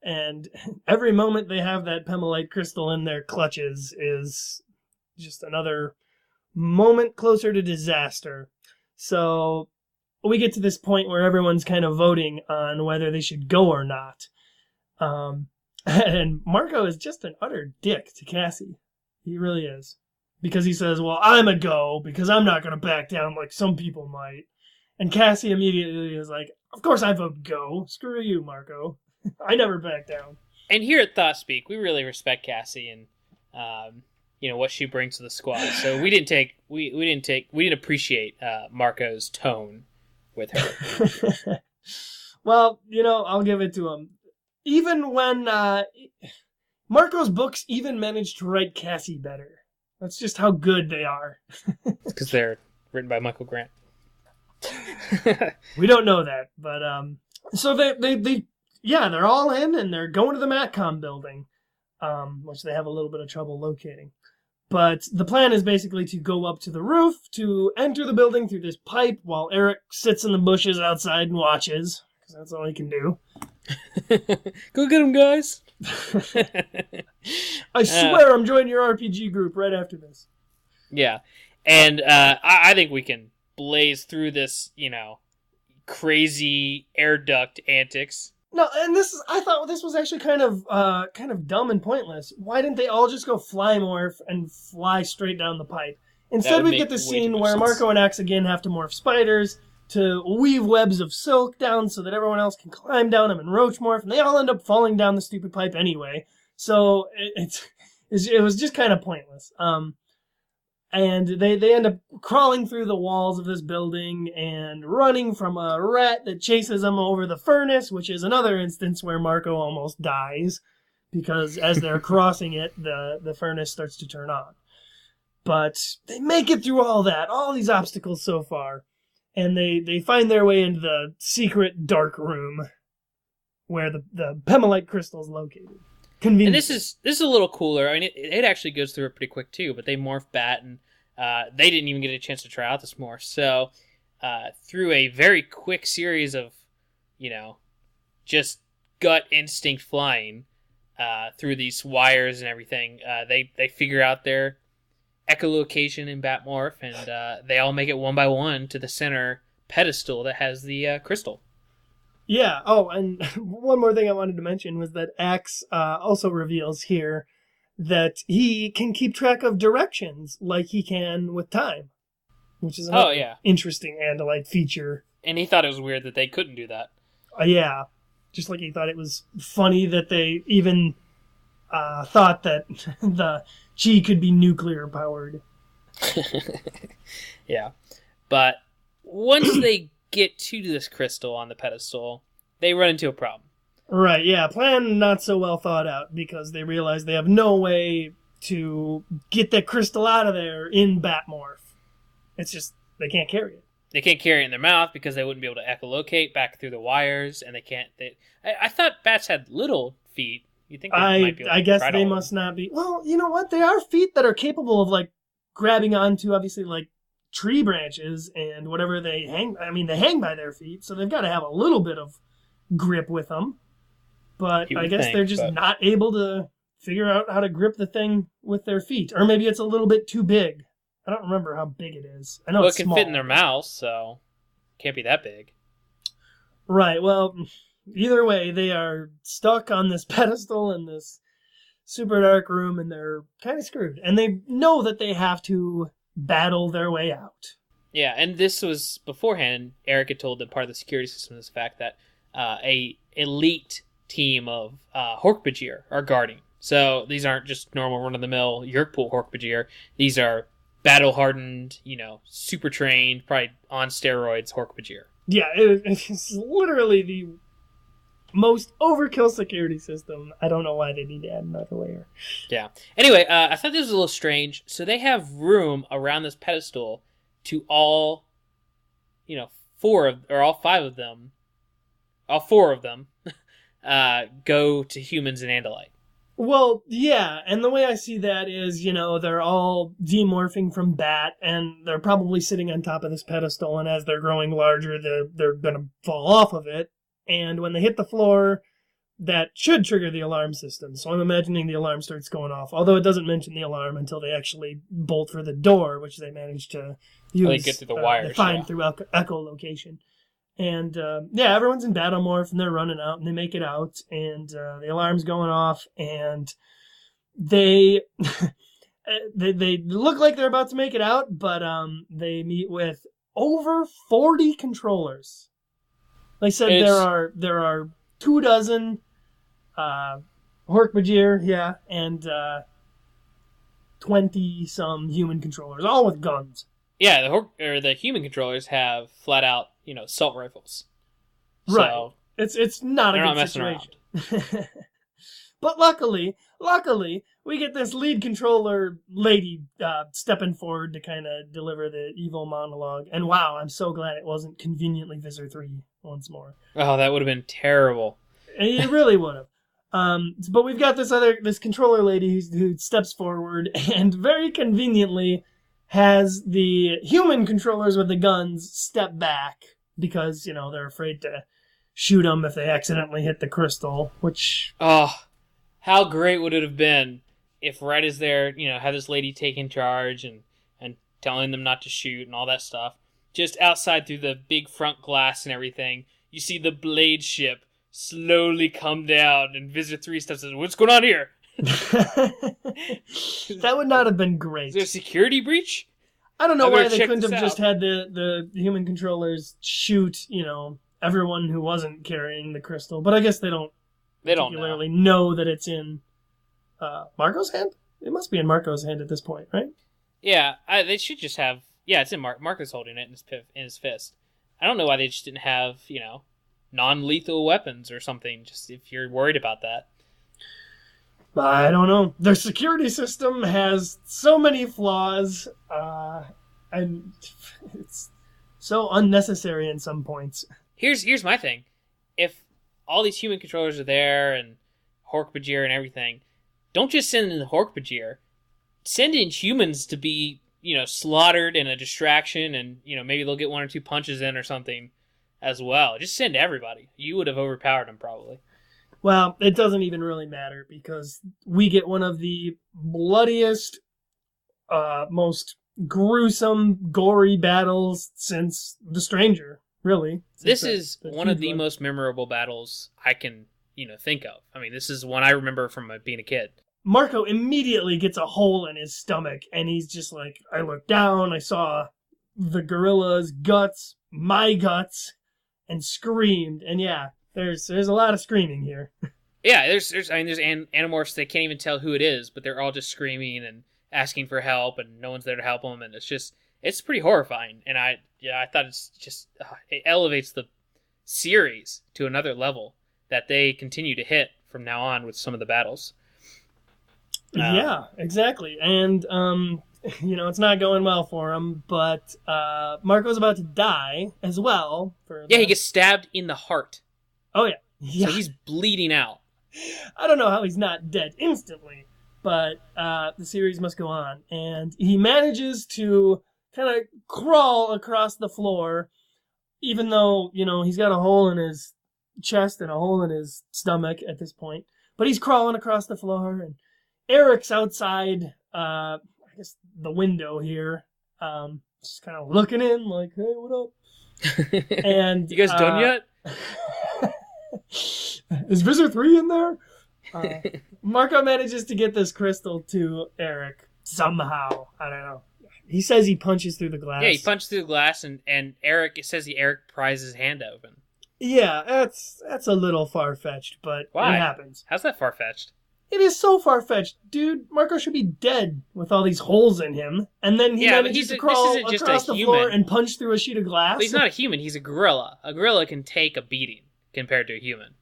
and every moment they have that Pimlite crystal in their clutches is just another moment closer to disaster. So we get to this point where everyone's kind of voting on whether they should go or not. And Marco is just an utter dick to Cassie. He really is. Because he says, well, I'm a go, because I'm not going to back down like some people might. And Cassie immediately is like, of course I vote go. Screw you, Marco. I never back down. And here at Thoughtspeak, we really respect Cassie and, what she brings to the squad. So we didn't appreciate Marco's tone with her. Well, I'll give it to him. Even when Marco's books even managed to write Cassie better. That's just how good they are. Because they're written by Michael Grant. We don't know that, but so they're all in and they're going to the Matcom building, which they have a little bit of trouble locating. But the plan is basically to go up to the roof to enter the building through this pipe while Eric sits in the bushes outside and watches, because that's all he can do. Go get him, guys. I swear I'm joining your RPG group right after this. Yeah, and I think we can blaze through this, crazy air duct antics. No, and I thought this was actually kind of dumb and pointless. Why didn't they all just go fly morph and fly straight down the pipe? Instead, we get this scene where Marco and Axe again have to morph spiders to weave webs of silk down so that everyone else can climb down them and roach morph, and they all end up falling down the stupid pipe anyway. So it was just kind of pointless. And they end up crawling through the walls of this building and running from a rat that chases them over the furnace, which is another instance where Marco almost dies, because as they're crossing it, the furnace starts to turn on. But they make it through all these obstacles so far, and they find their way into the secret dark room where the Pimlite crystal is located. Convenient. And this is a little cooler. I mean, it actually goes through it pretty quick too. But they morph Bat, and they didn't even get a chance to try out this morph. So through a very quick series of, just gut instinct flying through these wires and everything, they figure out their echolocation in Bat morph, and they all make it one by one to the center pedestal that has the crystal. Yeah. Oh, and one more thing I wanted to mention was that Axe also reveals here that he can keep track of directions like he can with time, which is another interesting Andalite feature. And he thought it was weird that they couldn't do that. Yeah. Just like he thought it was funny that they even thought that the Chi could be nuclear powered. Yeah. But once they get to this crystal on the pedestal, they run into a problem. Right, yeah. Plan not so well thought out because they realize they have no way to get that crystal out of there in Batmorph. It's just, they can't carry it. They can't carry it in their mouth because they wouldn't be able to echolocate back through the wires, and they can't... I thought bats had little feet. You think they might be able to I guess try to they hold must not be... Well, you know what? They are feet that are capable of, like, grabbing onto, obviously, like, tree branches and whatever they hang... I mean, they hang by their feet, so they've got to have a little bit of grip with them. But I guess they're just not able to figure out how to grip the thing with their feet. Or maybe it's a little bit too big. I don't remember how big it is. I know it's small. It can fit in their mouth, so it can't be that big. Right, well, either way, they are stuck on this pedestal in this super dark room, and they're kind of screwed. And they know that they have to battle their way out. Yeah, and this was beforehand. Eric had told them part of the security system is the fact that a elite team of Hork-Bajir are guarding. So these aren't just normal run-of-the-mill Yerkpool Hork-Bajir. These are battle-hardened, super trained, probably on steroids Hork-Bajir. Yeah, it's literally the most overkill security system. I don't know why they need to add another layer. Yeah. Anyway, I thought this was a little strange. So they have room around this pedestal to all four of them go to humans and Andalite. Well, yeah, and the way I see that is, they're all demorphing from bat, and they're probably sitting on top of this pedestal, and as they're growing larger, they're going to fall off of it, and when they hit the floor, that should trigger the alarm system. So I'm imagining the alarm starts going off, although it doesn't mention the alarm until they actually bolt for the door, which they manage to use. They get through the wires. Find through echolocation. And, everyone's in Battlemorph, and they're running out, and they make it out, and the alarm's going off, and they they look like they're about to make it out, but they meet with over 40 controllers. They said there are 24 Hork-Bajir, and 20-some human controllers, all with guns. Yeah, the human controllers have flat out, assault rifles. Right. So it's not a good situation. But luckily, we get this lead controller lady stepping forward to kind of deliver the evil monologue. And wow, I'm so glad it wasn't conveniently Visor 3 once more. Oh, that would have been terrible. It really would have. But we've got this controller lady who steps forward and very conveniently has the human controllers with the guns step back because, they're afraid to shoot them if they accidentally hit the crystal, which... Oh, how great would it have been if right as they're, had this lady taking charge and telling them not to shoot and all that stuff, just outside through the big front glass and everything, you see the blade ship slowly come down and Visitor 3 steps in. What's going on here? That would not have been great. Is there a security breach? I don't know why they couldn't have just had the human controllers shoot, everyone who wasn't carrying the crystal. But I guess they don't particularly know that it's in Marco's hand? It must be in Marco's hand at this point, right? Yeah, they should just have... Yeah, it's in Marco's holding it in his fist. I don't know why they just didn't have, non-lethal weapons or something, just if you're worried about that. I don't know. Their security system has so many flaws, and it's so unnecessary in some points. Here's my thing. If all these human controllers are there and Hork-Bajir and everything, don't just send in the Hork-Bajir. Send in humans to be, slaughtered in a distraction, and, maybe they'll get one or two punches in or something as well. Just send everybody. You would have overpowered them, probably. Well, it doesn't even really matter because we get one of the bloodiest, most gruesome, gory battles since The Stranger, really. This is one of the most memorable battles I can, think of. I mean, this is one I remember from being a kid. Marco immediately gets a hole in his stomach, and he's just like, I looked down, I saw the gorilla's guts, my guts, and screamed. And yeah, there's a lot of screaming here. Yeah, there's Animorphs, they can't even tell who it is, but they're all just screaming and asking for help, and no one's there to help them, and it's pretty horrifying. And I thought it's just, it elevates the series to another level. that they continue to hit from now on with some of the battles. Yeah, exactly. And, it's not going well for him, but Marco's about to die as well. He gets stabbed in the heart. Oh, yeah. So he's bleeding out. I don't know how he's not dead instantly, but the series must go on. And he manages to kind of crawl across the floor, even though, he's got a hole in his chest and a hole in his stomach at this point. But he's crawling across the floor, and Eric's outside, I guess, the window here, just kind of looking in like, hey, what up? And you guys done yet? Is Visor 3 in there? Marco manages to get this crystal to Eric somehow. I don't know. He says he punches through the glass. Yeah, he punches through the glass, and Eric, it says Eric pries his hand open. Yeah, that's a little far-fetched, but Why? It happens. How's that far-fetched? It is so far-fetched. Dude, Marco should be dead with all these holes in him, and then he manages to crawl across the floor and punch through a sheet of glass. But he's not a human, he's a gorilla. A gorilla can take a beating compared to a human.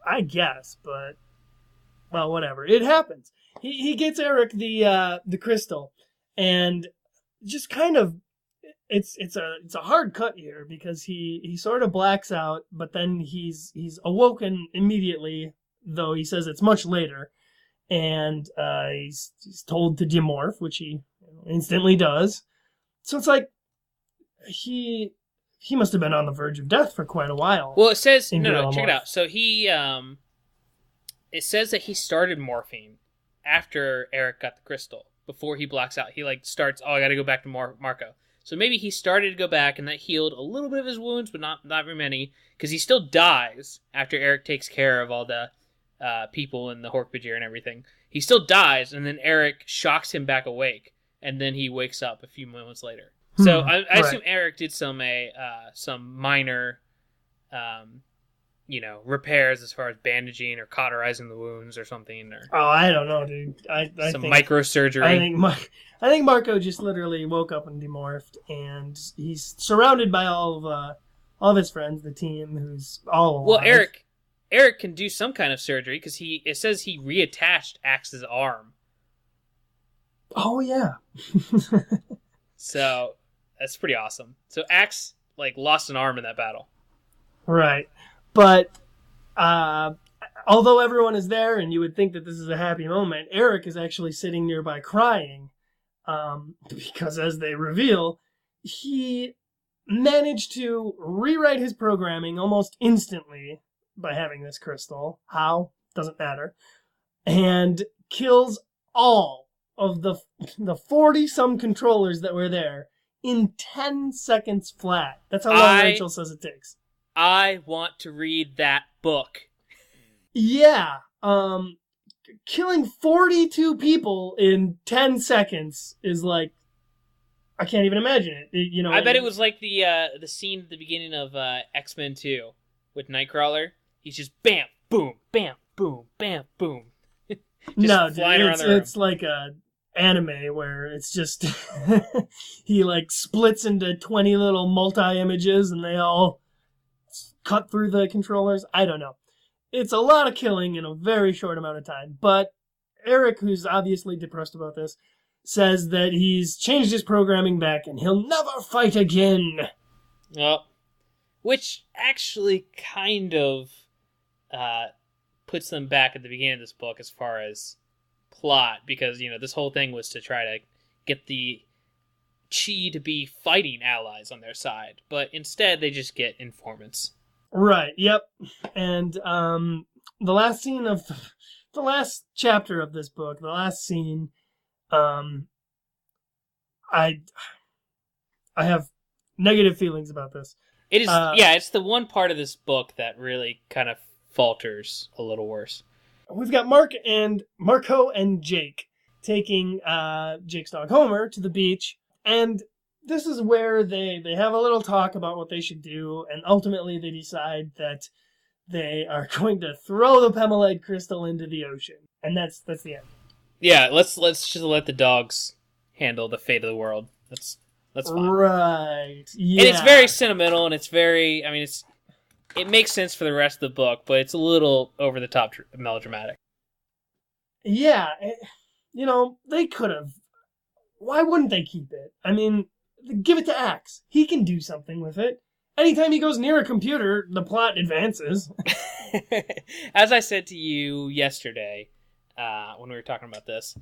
I guess, but... well, whatever. It happens. He gets Eric the crystal, and just kind of... It's a hard cut here, because he sort of blacks out, but then he's awoken immediately, though he says it's much later. And he's told to demorph, which he instantly does. So it's like he must have been on the verge of death for quite a while. Well, it says no, check it out. So he it says that he started morphing after Eric got the crystal. Before he blacks out, he starts. Oh, I got to go back to Marco. So maybe he started to go back, and that healed a little bit of his wounds, but not very many, because he still dies after Eric takes care of all the people in the Hork-Bajir and everything. He still dies, and then Eric shocks him back awake, and then he wakes up a few moments later. So I assume Eric did some minor, repairs as far as bandaging or cauterizing the wounds or something. Or I don't know, dude. I some think microsurgery. I think Marco just literally woke up and demorphed, and he's surrounded by all of his friends, the team, who's all alive. Well, Eric can do some kind of surgery, because it says he reattached Axe's arm. Oh, yeah. So, that's pretty awesome. So, Axe, lost an arm in that battle. Right. But, although everyone is there, and you would think that this is a happy moment, Eric is actually sitting nearby crying, because as they reveal, he managed to rewrite his programming almost instantly by having this crystal. How? Doesn't matter. And kills all of the 40-some controllers that were there in 10 seconds flat. That's how long Rachel says it takes. I want to read that book. Yeah. Killing 42 people in 10 seconds is I can't even imagine it. I bet it was like the scene at the beginning of X-Men 2 with Nightcrawler. He's just bam, boom, bam, boom, bam, boom. No, dude, it's like a anime where it's just he splits into 20 little multi-images and they all cut through the controllers. I don't know. It's a lot of killing in a very short amount of time. But Eric, who's obviously depressed about this, says that he's changed his programming back and he'll never fight again. Which actually kind of puts them back at the beginning of this book as far as plot, because this whole thing was to try to get the Chi to be fighting allies on their side, but instead they just get informants. Right. Yep. And the last scene of the last chapter of this book, the last scene, I have negative feelings about this. It is, it's the one part of this book that really kind of falters a little worse. We've got Marco and Jake taking Jake's dog Homer to the beach, and this is where they have a little talk about what they should do, and ultimately they decide that they are going to throw the Pemelite crystal into the ocean, and that's the end. Yeah, let's just let the dogs handle the fate of the world. That's fine. Right. Yeah. And it's very sentimental, and it's very, it makes sense for the rest of the book, but it's a little over the top melodramatic. Yeah, they could have. Why wouldn't they keep it? I mean, give it to Axe. He can do something with it. Anytime he goes near a computer, the plot advances. As I said to you yesterday, when we were talking about this,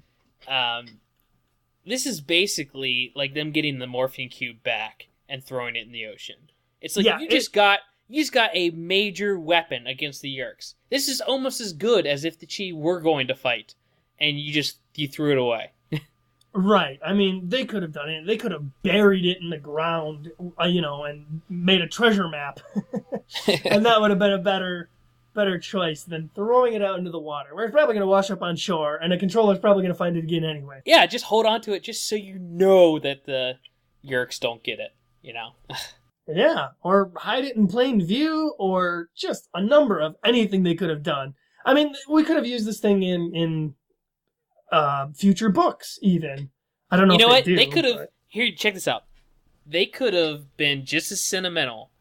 this is basically like them getting the morphine cube back and throwing it in the ocean. It's like you just got a major weapon against the Yeerks. This is almost as good as if the Chee were going to fight, and you threw it away. Right. I mean, they could have done it. They could have buried it in the ground, and made a treasure map. And that would have been a better choice than throwing it out into the water, where it's probably going to wash up on shore, and a controller's probably going to find it again anyway. Yeah, just hold on to it just so you know that the Yeerks don't get it, Yeah, or hide it in plain view, or just a number of anything they could have done. I mean, we could have used this thing in future books, even. I don't know. You know what? They could have. Here, check this out. They could have been just as sentimental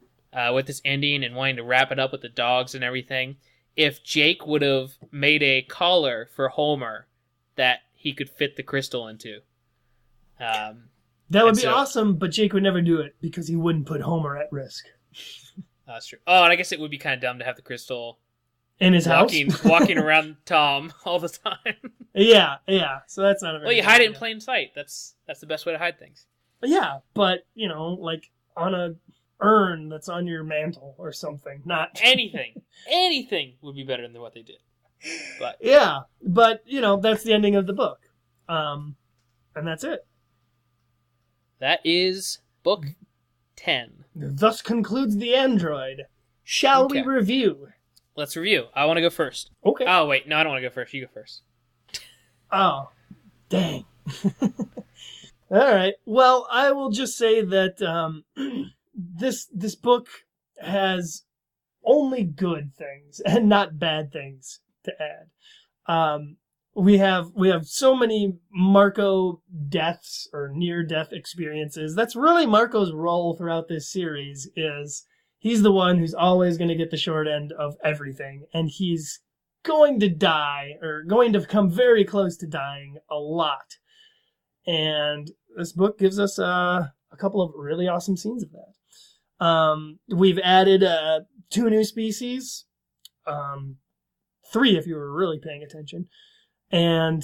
with this ending and wanting to wrap it up with the dogs and everything if Jake would have made a collar for Homer that he could fit the crystal into. That would be awesome, but Jake would never do it because he wouldn't put Homer at risk. That's true. Oh, and I guess it would be kind of dumb to have the crystal in his house, walking around Tom all the time. Yeah. So that's not a very. Well, you hide it in plain sight. That's the best way to hide things. Yeah, but like on a urn that's on your mantle or something. Not anything. Anything would be better than what they did. But yeah, but that's the ending of the book, and that's it. That is book 10. Thus concludes the Android. Shall we review? Let's review. I want to go first. Okay. Oh, wait. No, I don't want to go first. You go first. Oh, dang. All right. Well, I will just say that this book has only good things and not bad things to add. We have so many Marco deaths or near-death experiences. That's really Marco's role throughout this series. Is he's the one who's always going to get the short end of everything, and he's going to die or going to come very close to dying a lot. And this book gives us a couple of really awesome scenes of that. We've added 2 new species, 3 if you were really paying attention. And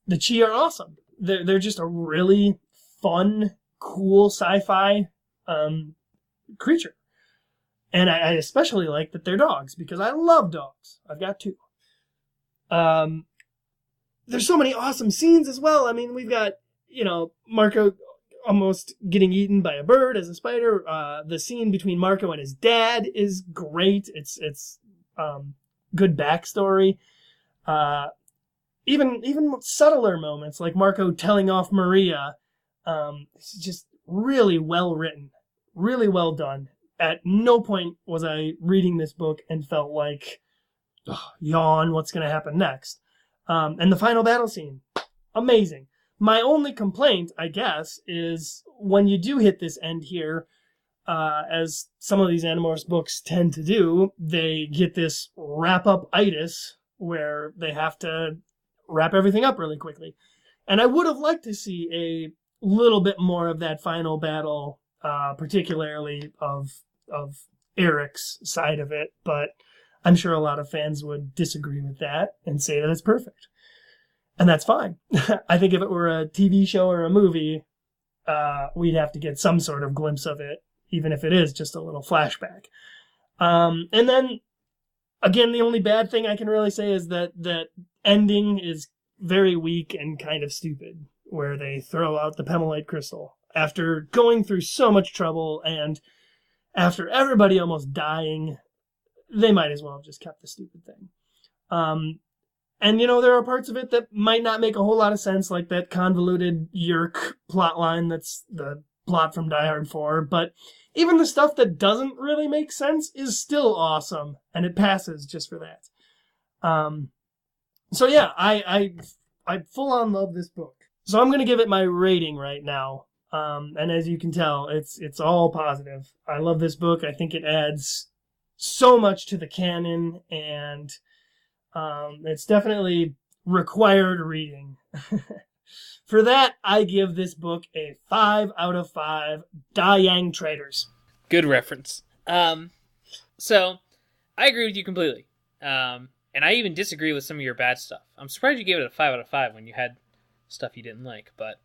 the Chee are awesome. They're just a really fun, cool sci-fi creature. And I especially like that they're dogs, because I love dogs. I've got 2. There's so many awesome scenes as well. I mean, we've got, Marco almost getting eaten by a bird as a spider. The scene between Marco and his dad is great. It's good backstory. Even subtler moments like Marco telling off Maria, it's just really well written, really well done. At no point was I reading this book and felt like, yawn, what's going to happen next? And the final battle scene, amazing. My only complaint, I guess, is when you do hit this end here, as some of these Animorphs books tend to do, they get this wrap-up-itis where they have to wrap everything up really quickly. And I would have liked to see a little bit more of that final battle, particularly of Eric's side of it, but I'm sure a lot of fans would disagree with that and say that it's perfect. And that's fine. I think if it were a TV show or a movie, we'd have to get some sort of glimpse of it, even if it is just a little flashback. And then, again, the only bad thing I can really say is that ending is very weak and kind of stupid, where they throw out the Pemalite crystal after going through so much trouble and after everybody almost dying. They might as well have just kept the stupid thing. And, there are parts of it that might not make a whole lot of sense, like that convoluted Yeerk plotline that's the plot from Die Hard 4. But even the stuff that doesn't really make sense is still awesome, and it passes just for that. So yeah, I full on love this book. So I'm going to give it my rating right now. And as you can tell, it's all positive. I love this book. I think it adds so much to the canon, and it's definitely required reading. For that, I give this book a 5 out of 5 Da Yang Traders. Good reference. So, I agree with you completely. And I even disagree with some of your bad stuff. I'm surprised you gave it a 5 out of 5 when you had stuff you didn't like, but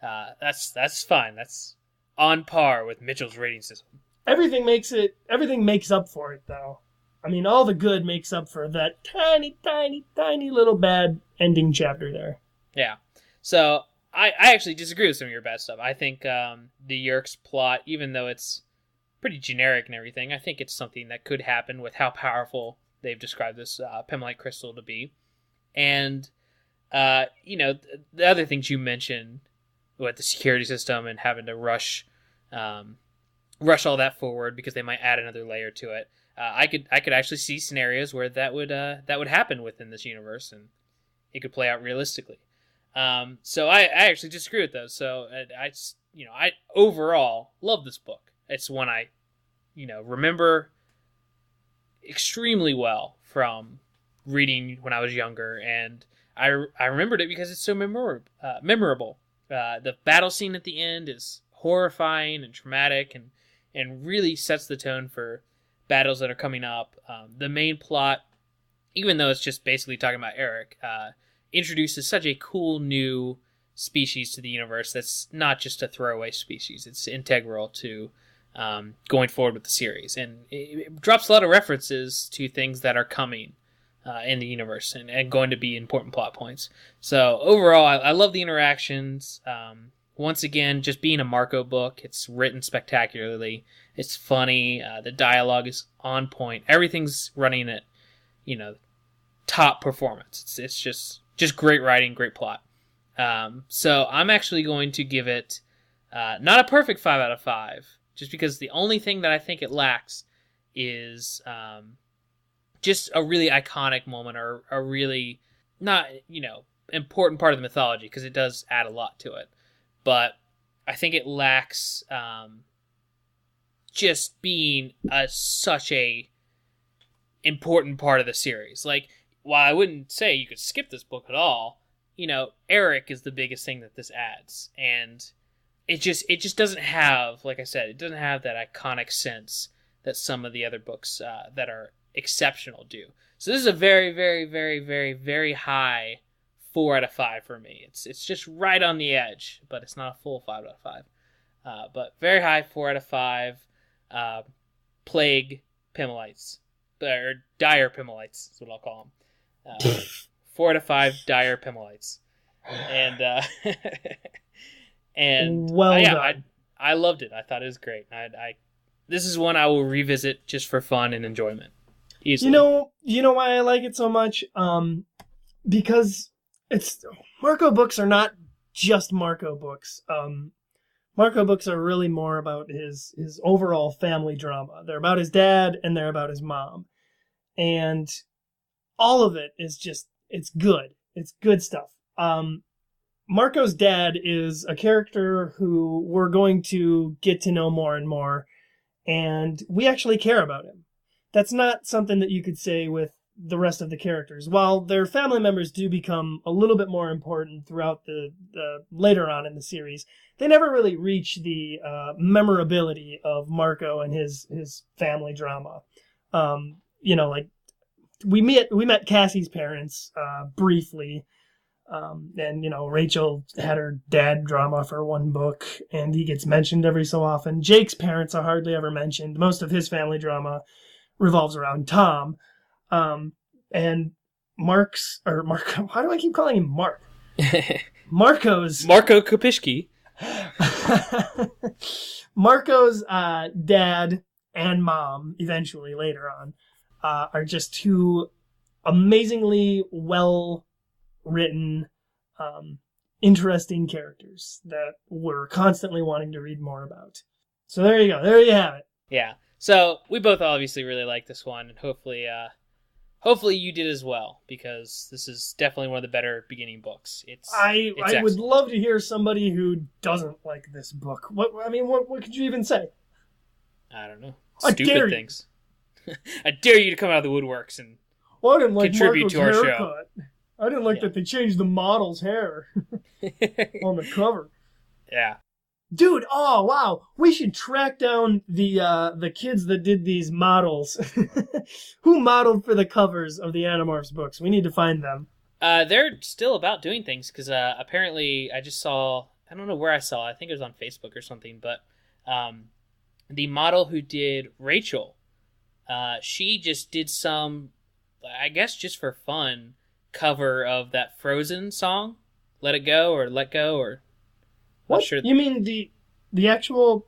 that's fine. That's on par with Mitchell's rating system. Everything makes up for it, though. I mean, all the good makes up for that tiny, tiny, tiny little bad ending chapter there. Yeah. So, I actually disagree with some of your bad stuff. I think the Yeerks plot, even though it's pretty generic and everything, I think it's something that could happen with how powerful they've described this Pemmelite crystal to be. And, the other things you mentioned with the security system and having to rush all that forward because they might add another layer to it. I could actually see scenarios where that would happen within this universe, and it could play out realistically. So I actually disagree with those. So I overall love this book. It's one I, remember extremely well from reading when I was younger, and I remembered it because it's so memorable. The battle scene at the end is horrifying and traumatic, and really sets the tone for battles that are coming up. The main plot, even though it's just basically talking about Eric, introduces such a cool new species to the universe that's not just a throwaway species. It's integral to going forward with the series. And it drops a lot of references to things that are coming in the universe and going to be important plot points. So overall, I love the interactions. Once again, just being a Marco book, it's written spectacularly. It's funny. The dialogue is on point. Everything's running at, top performance. It's just great writing, great plot. So I'm actually going to give it not a perfect 5 out of 5, just because the only thing that I think it lacks is just a really iconic moment or a really not, important part of the mythology, because it does add a lot to it. But I think it lacks just being such a important part of the series. Like, while I wouldn't say you could skip this book at all, Eric is the biggest thing that this adds. And it just doesn't have, like I said, it doesn't have that iconic sense that some of the other books that are exceptional do. So this is a very, very, very, very, very high 4 out of 5 for me. It's just right on the edge, but it's not a full 5 out of 5. But very high 4 out of 5. Plague Pemmelites, or dire Pemmelites is what I'll call them. 4 out of 5 dire Pemmelites, and well done. I loved it. I thought it was great. This is one I will revisit just for fun and enjoyment. Easily. You know why I like it so much? Because Marco books are not just Marco books. Marco books are really more about his overall family drama. They're about his dad and they're about his mom. And all of it is just, it's good. It's good stuff. Marco's dad is a character who we're going to get to know more and more, and we actually care about him. That's not something that you could say with the rest of the characters. While their family members do become a little bit more important throughout the later on in the series, they never really reach the memorability of Marco and his family drama. Like we met Cassie's parents briefly, and Rachel had her dad drama for one book, and he gets mentioned every so often. Jake's parents are hardly ever mentioned. Most of his family drama revolves around Tom. And Marco, why do I keep calling him Mark? Marco Kopishki. Marco's dad and mom, eventually later on, are just two amazingly well-written, interesting characters that we're constantly wanting to read more about. So there you go. There you have it. Yeah. So we both obviously really like this one, and hopefully you did as well, because this is definitely one of the better beginning books. I would love to hear somebody who doesn't like this book. What could you even say? I don't know. Stupid things. I dare you to come out of the woodworks and Well, I didn't like contribute Marco's to our haircut. I didn't like that they changed the model's hair on the cover. Yeah. Dude, oh wow, we should track down the kids that did these models. Who modeled for the covers of the Animorphs books? We need to find them. They're still about doing things because apparently I just saw, I don't know where I saw it, I think it was on Facebook or something, but the model who did Rachel, she just did some, I guess just for fun, cover of that Frozen song, Let It Go or Let Go or... What? Sure. You mean the actual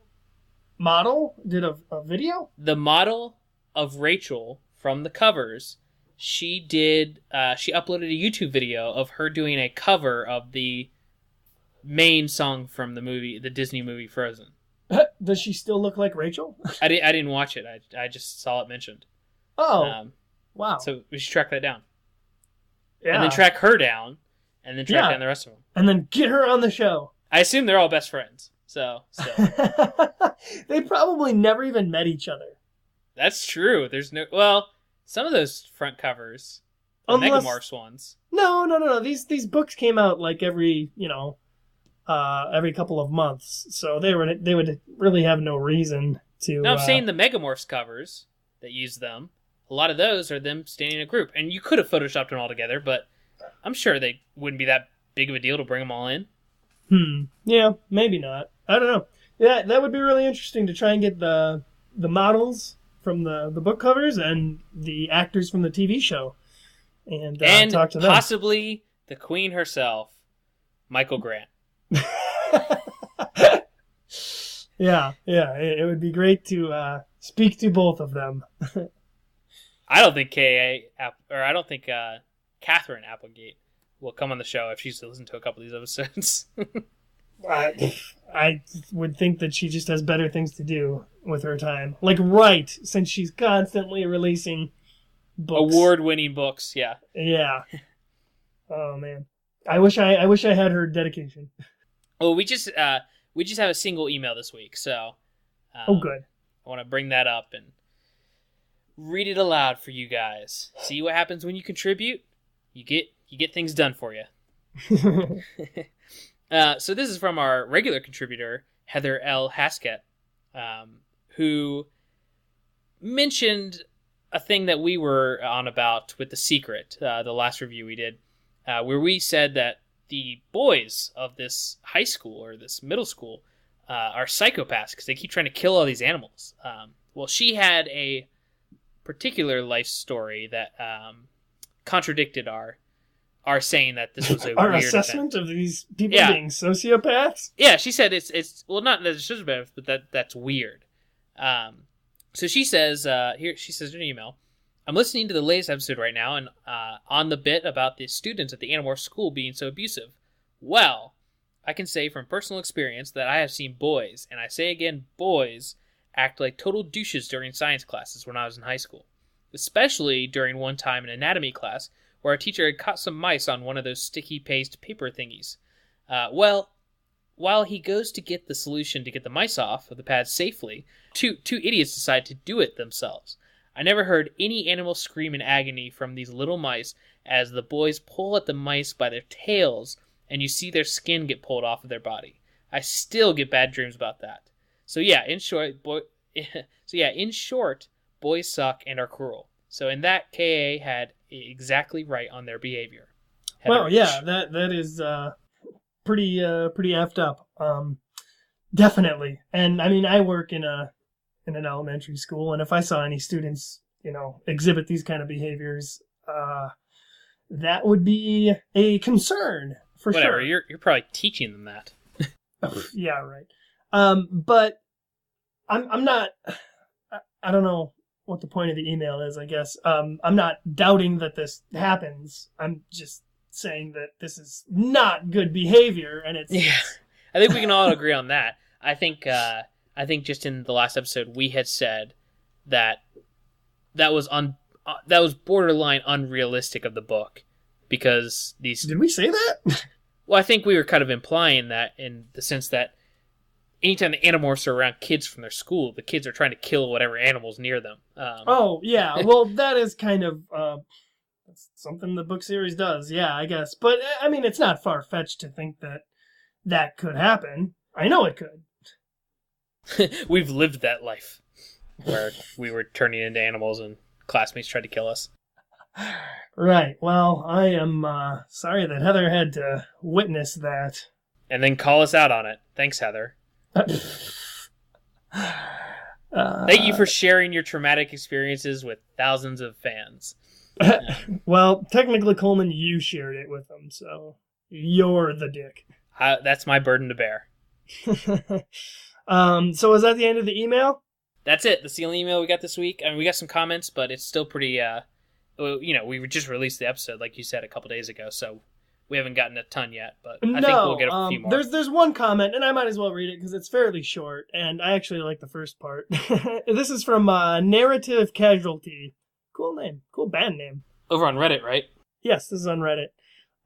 model did a video? The model of Rachel from the covers, she did. She uploaded a YouTube video of her doing a cover of the main song from the movie, the Disney movie Frozen. Does she still look like Rachel? I didn't watch it. I just saw it mentioned. Oh, wow! So we should track that down. Yeah, and then track her down, and then track down the rest of them, and then get her on the show. I assume they're all best friends, so they probably never even met each other. That's true. There's no some of those front covers, the Megamorphs ones. No. These books came out like every couple of months, so they would really have no reason to. No, I'm saying the Megamorphs covers that use them. A lot of those are them standing in a group, and you could have photoshopped them all together, but I'm sure they wouldn't be that big of a deal to bring them all in. Yeah, maybe not. I don't know. Yeah, that would be really interesting to try and get the models from the book covers and the actors from the TV show and talk to them. Possibly the Queen herself, Michael Grant. Yeah, it would be great to speak to both of them. I don't think Katherine Applegate will come on the show if she's listened to a couple of these episodes. I would think that she just has better things to do with her time. Since she's constantly releasing books. Award-winning books, yeah. Yeah. Oh, man. I wish I had her dedication. Oh, we just have a single email this week, so... good. I want to bring that up and read it aloud for you guys. See what happens when you contribute? You get things done for you. So this is from our regular contributor, Heather L. Haskett, who mentioned a thing that we were on about with The Secret, the last review we did, where we said that the boys of this high school or this middle school are psychopaths because they keep trying to kill all these animals. Well, she had a particular life story that contradicted our saying that this was our weird assessment event. of these people being sociopaths. Yeah, she said it's well, not that it's sociopath, but that's weird. So she says here she says in an email, I'm listening to the latest episode right now, and on the bit about the students at the Animorphs school being so abusive. Well, I can say from personal experience that I have seen boys, and I say again, boys, act like total douches during science classes when I was in high school, especially during one time in anatomy class where our teacher had caught some mice on one of those sticky paste paper thingies. Well, while he goes to get the solution to get the mice off of the pad safely, two idiots decide to do it themselves. I never heard any animal scream in agony from these little mice as the boys pull at the mice by their tails and you see their skin get pulled off of their body. I still get bad dreams about that. So yeah, in short, boys suck and are cruel. So in that, KA had exactly right on their behavior. Well, yeah, that is pretty effed up. Definitely. And I mean, I work in an elementary school, and if I saw any students, exhibit these kind of behaviors, that would be a concern for Whatever, sure. You're probably teaching them that. Yeah, right. But I'm not. I don't know what the point of the email is, I guess. I'm not doubting that this happens. I'm just saying that this is not good behavior, and it's... Yeah, I think we can all agree on that. I think just in the last episode we had said that was borderline unrealistic of the book because these... Did we say that? Well, I think we were kind of implying that in the sense that anytime the Animorphs are around kids from their school, the kids are trying to kill whatever animals near them. Oh, yeah. Well, that is kind of that's something the book series does, yeah, I guess. But, I mean, it's not far-fetched to think that that could happen. I know it could. We've lived that life where we were turning into animals and classmates tried to kill us. Right. Well, I am sorry that Heather had to witness that. And then call us out on it. Thanks, Heather. Thank you for sharing your traumatic experiences with thousands of fans. Well, technically, Coleman, you shared it with them, so you're the dick. That's my burden to bear. So is that the end of the email? That's it. That's the only email we got this week. I mean, we got some comments, but it's still pretty, we just released the episode, like you said, a couple days ago, so we haven't gotten a ton yet, but I think we'll get a few more. There's one comment, and I might as well read it because it's fairly short, and I actually like the first part. This is from Narrative Casualty. Cool name. Cool band name. Over on Reddit, right? Yes, this is on Reddit.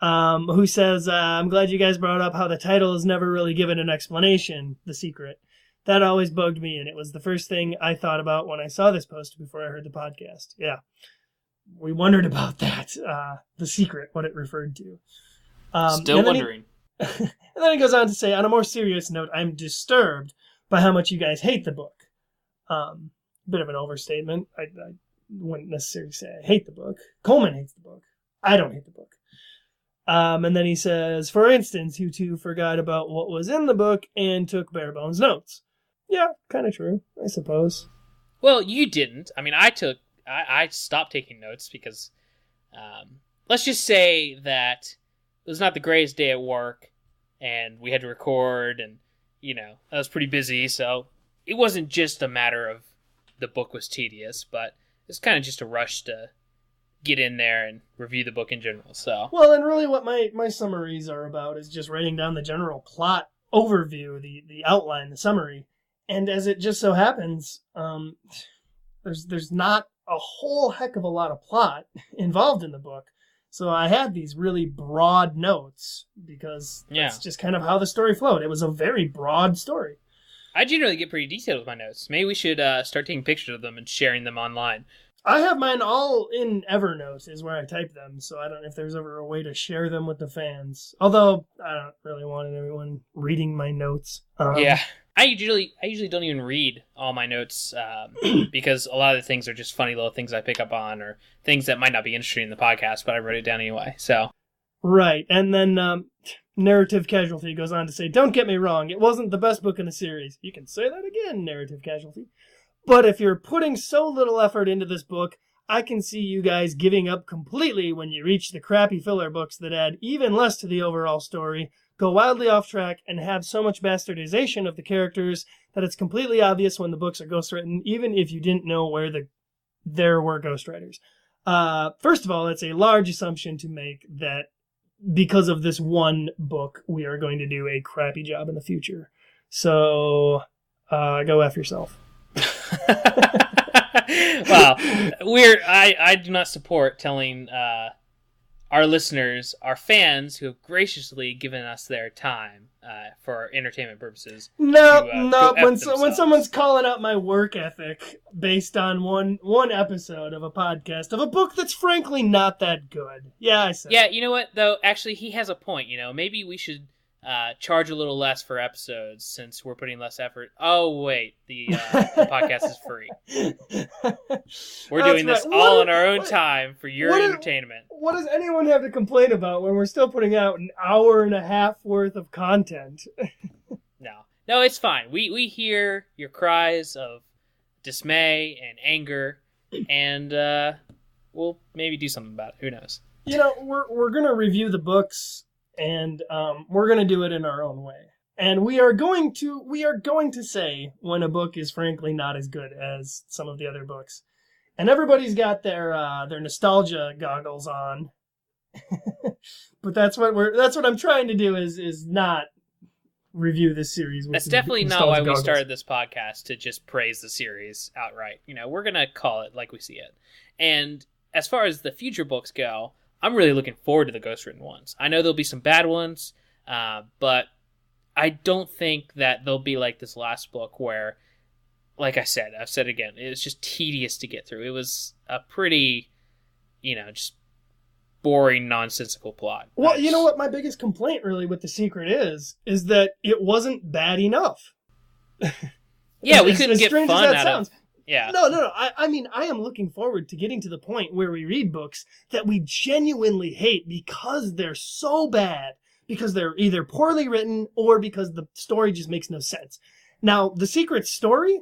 Who says, I'm glad you guys brought up how the title is never really given an explanation, The Secret. That always bugged me, and it was the first thing I thought about when I saw this post before I heard the podcast. Yeah. We wondered about that. The Secret, what it referred to. Still wondering. And then he goes on to say, on a more serious note, I'm disturbed by how much you guys hate the book. Bit of an overstatement. I wouldn't necessarily say I hate the book. Coleman hates the book. I don't hate the book. And then he says, for instance, you two forgot about what was in the book and took bare bones notes. Yeah, kind of true, I suppose. Well, you didn't. I mean, I stopped taking notes because, let's just say that it was not the greatest day at work, and we had to record, and, I was pretty busy, so it wasn't just a matter of the book was tedious, but it's kind of just a rush to get in there and review the book in general, so. Well, and really what my summaries are about is just writing down the general plot overview, the outline, the summary, and as it just so happens, there's not a whole heck of a lot of plot involved in the book. So I had these really broad notes because that's just kind of how the story flowed. It was a very broad story. I generally get pretty detailed with my notes. Maybe we should start taking pictures of them and sharing them online. I have mine all in Evernote is where I type them, so I don't know if there's ever a way to share them with the fans. Although I don't really want everyone reading my notes. Yeah. I usually don't even read all my notes because a lot of the things are just funny little things I pick up on or things that might not be interesting in the podcast, but I wrote it down anyway. So right, and then Narrative Casualty goes on to say, don't get me wrong, it wasn't the best book in the series. You can say that again, Narrative Casualty. But if you're putting so little effort into this book, I can see you guys giving up completely when you reach the crappy filler books that add even less to the overall story, go wildly off track, and have so much bastardization of the characters that it's completely obvious when the books are ghostwritten, even if you didn't know there were ghostwriters. First of all, it's a large assumption to make that because of this one book, we are going to do a crappy job in the future. So, go F yourself. Well, I do not support telling our listeners, our fans who have graciously given us their time for entertainment purposes. No. When someone's calling out my work ethic based on one episode of a podcast of a book that's frankly not that good. Yeah, I said. Yeah, you know what though? Actually, he has a point. Maybe we should charge a little less for episodes since we're putting less effort. Oh wait, the podcast is free. We're doing this all in our own time for your entertainment. What does anyone have to complain about when we're still putting out an hour and a half worth of content? No, it's fine. We hear your cries of dismay and anger, and we'll maybe do something about it. Who knows? We're gonna review the books. And we're going to do it in our own way. And we are going to say when a book is frankly not as good as some of the other books. And everybody's got their nostalgia goggles on. But that's what I'm trying to do is not review this series with That's definitely not why we started this podcast, to just praise the series outright. We're going to call it like we see it. And as far as the future books go, I'm really looking forward to the ghostwritten ones. I know there'll be some bad ones, but I don't think that they'll be like this last book where, like I've said again, it was just tedious to get through. It was a pretty, just boring, nonsensical plot. Well, you know what my biggest complaint really with The Secret is that it wasn't bad enough. Yeah, we couldn't get fun out of. Yeah. No. I mean, I am looking forward to getting to the point where we read books that we genuinely hate because they're so bad, because they're either poorly written or because the story just makes no sense. Now, The Secret story,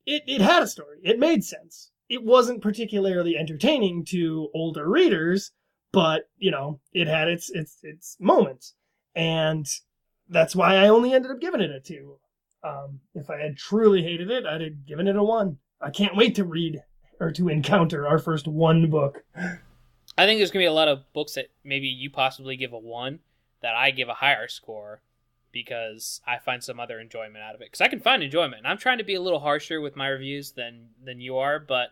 it had a story. It made sense. It wasn't particularly entertaining to older readers, but, it had its moments. And that's why I only ended up giving it a 2. If I had truly hated it, I'd have given it a 1. I can't wait to read or to encounter our first 1 book. I think there's going to be a lot of books that maybe you possibly give a 1 that I give a higher score because I find some other enjoyment out of it. Because I can find enjoyment. And I'm trying to be a little harsher with my reviews than you are, but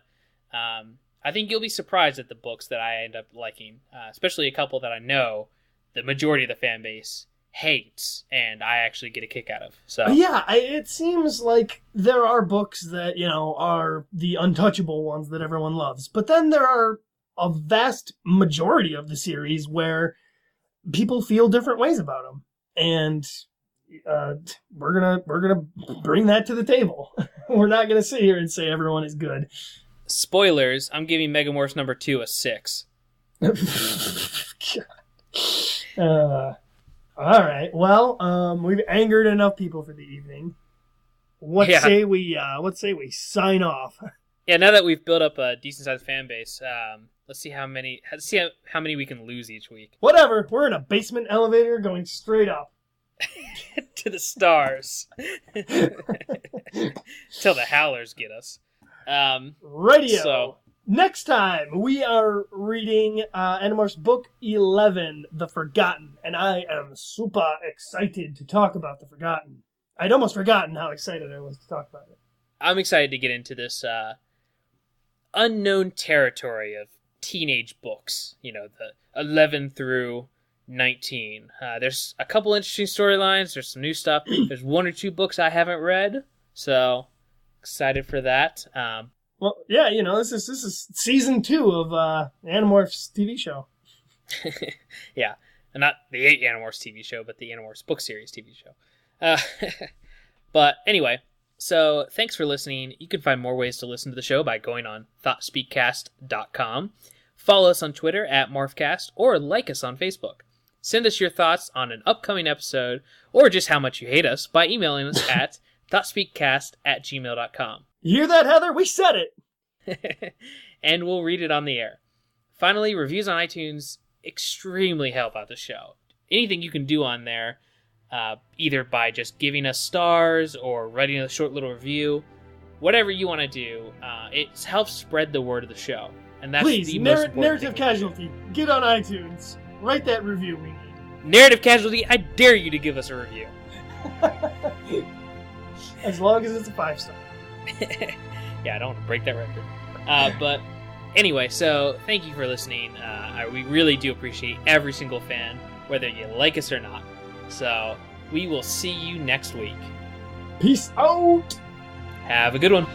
I think you'll be surprised at the books that I end up liking, especially a couple that I know the majority of the fan base hates and I actually get a kick out of. So yeah, it seems like there are books that, are the untouchable ones that everyone loves. But then there are a vast majority of the series where people feel different ways about them. And we're gonna bring that to the table. We're not gonna sit here and say everyone is good. Spoilers, I'm giving Megamorphs number 2 a 6. All right. Well, we've angered enough people for the evening. What say we sign off? Yeah, now that we've built up a decent sized fan base, let's see how many we can lose each week. Whatever. We're in a basement elevator going straight up to the stars. Till the howlers get us. Radio. So next time, we are reading Animorphs Book 11, The Forgotten, and I am super excited to talk about The Forgotten. I'd almost forgotten how excited I was to talk about it. I'm excited to get into this unknown territory of teenage books, the 11 through 19. There's a couple interesting storylines, there's some new stuff, there's 1 or 2 books I haven't read, so excited for that. Well, yeah, this is season 2 of Animorphs TV show. Yeah, and not the 8 Animorphs TV show, but the Animorphs book series TV show. But anyway, so thanks for listening. You can find more ways to listen to the show by going on Thoughtspeakcast.com. Follow us on Twitter at Morphcast, or like us on Facebook. Send us your thoughts on an upcoming episode, or just how much you hate us, by emailing us at thoughtspeakcast@gmail.com. You hear that, Heather? We said it! And we'll read it on the air. Finally, reviews on iTunes extremely help out the show. Anything you can do on there, either by just giving us stars or writing a short little review, whatever you want to do, it helps spread the word of the show. And that's Please, the most important Narrative thing. Casualty, get on iTunes. Write that review we need. Narrative Casualty, I dare you to give us a review. As long as it's a 5-star. Yeah, I don't want to break that record. But anyway, so thank you for listening. We really do appreciate every single fan, whether you like us or not. So we will see you next week. Peace out! Have a good one.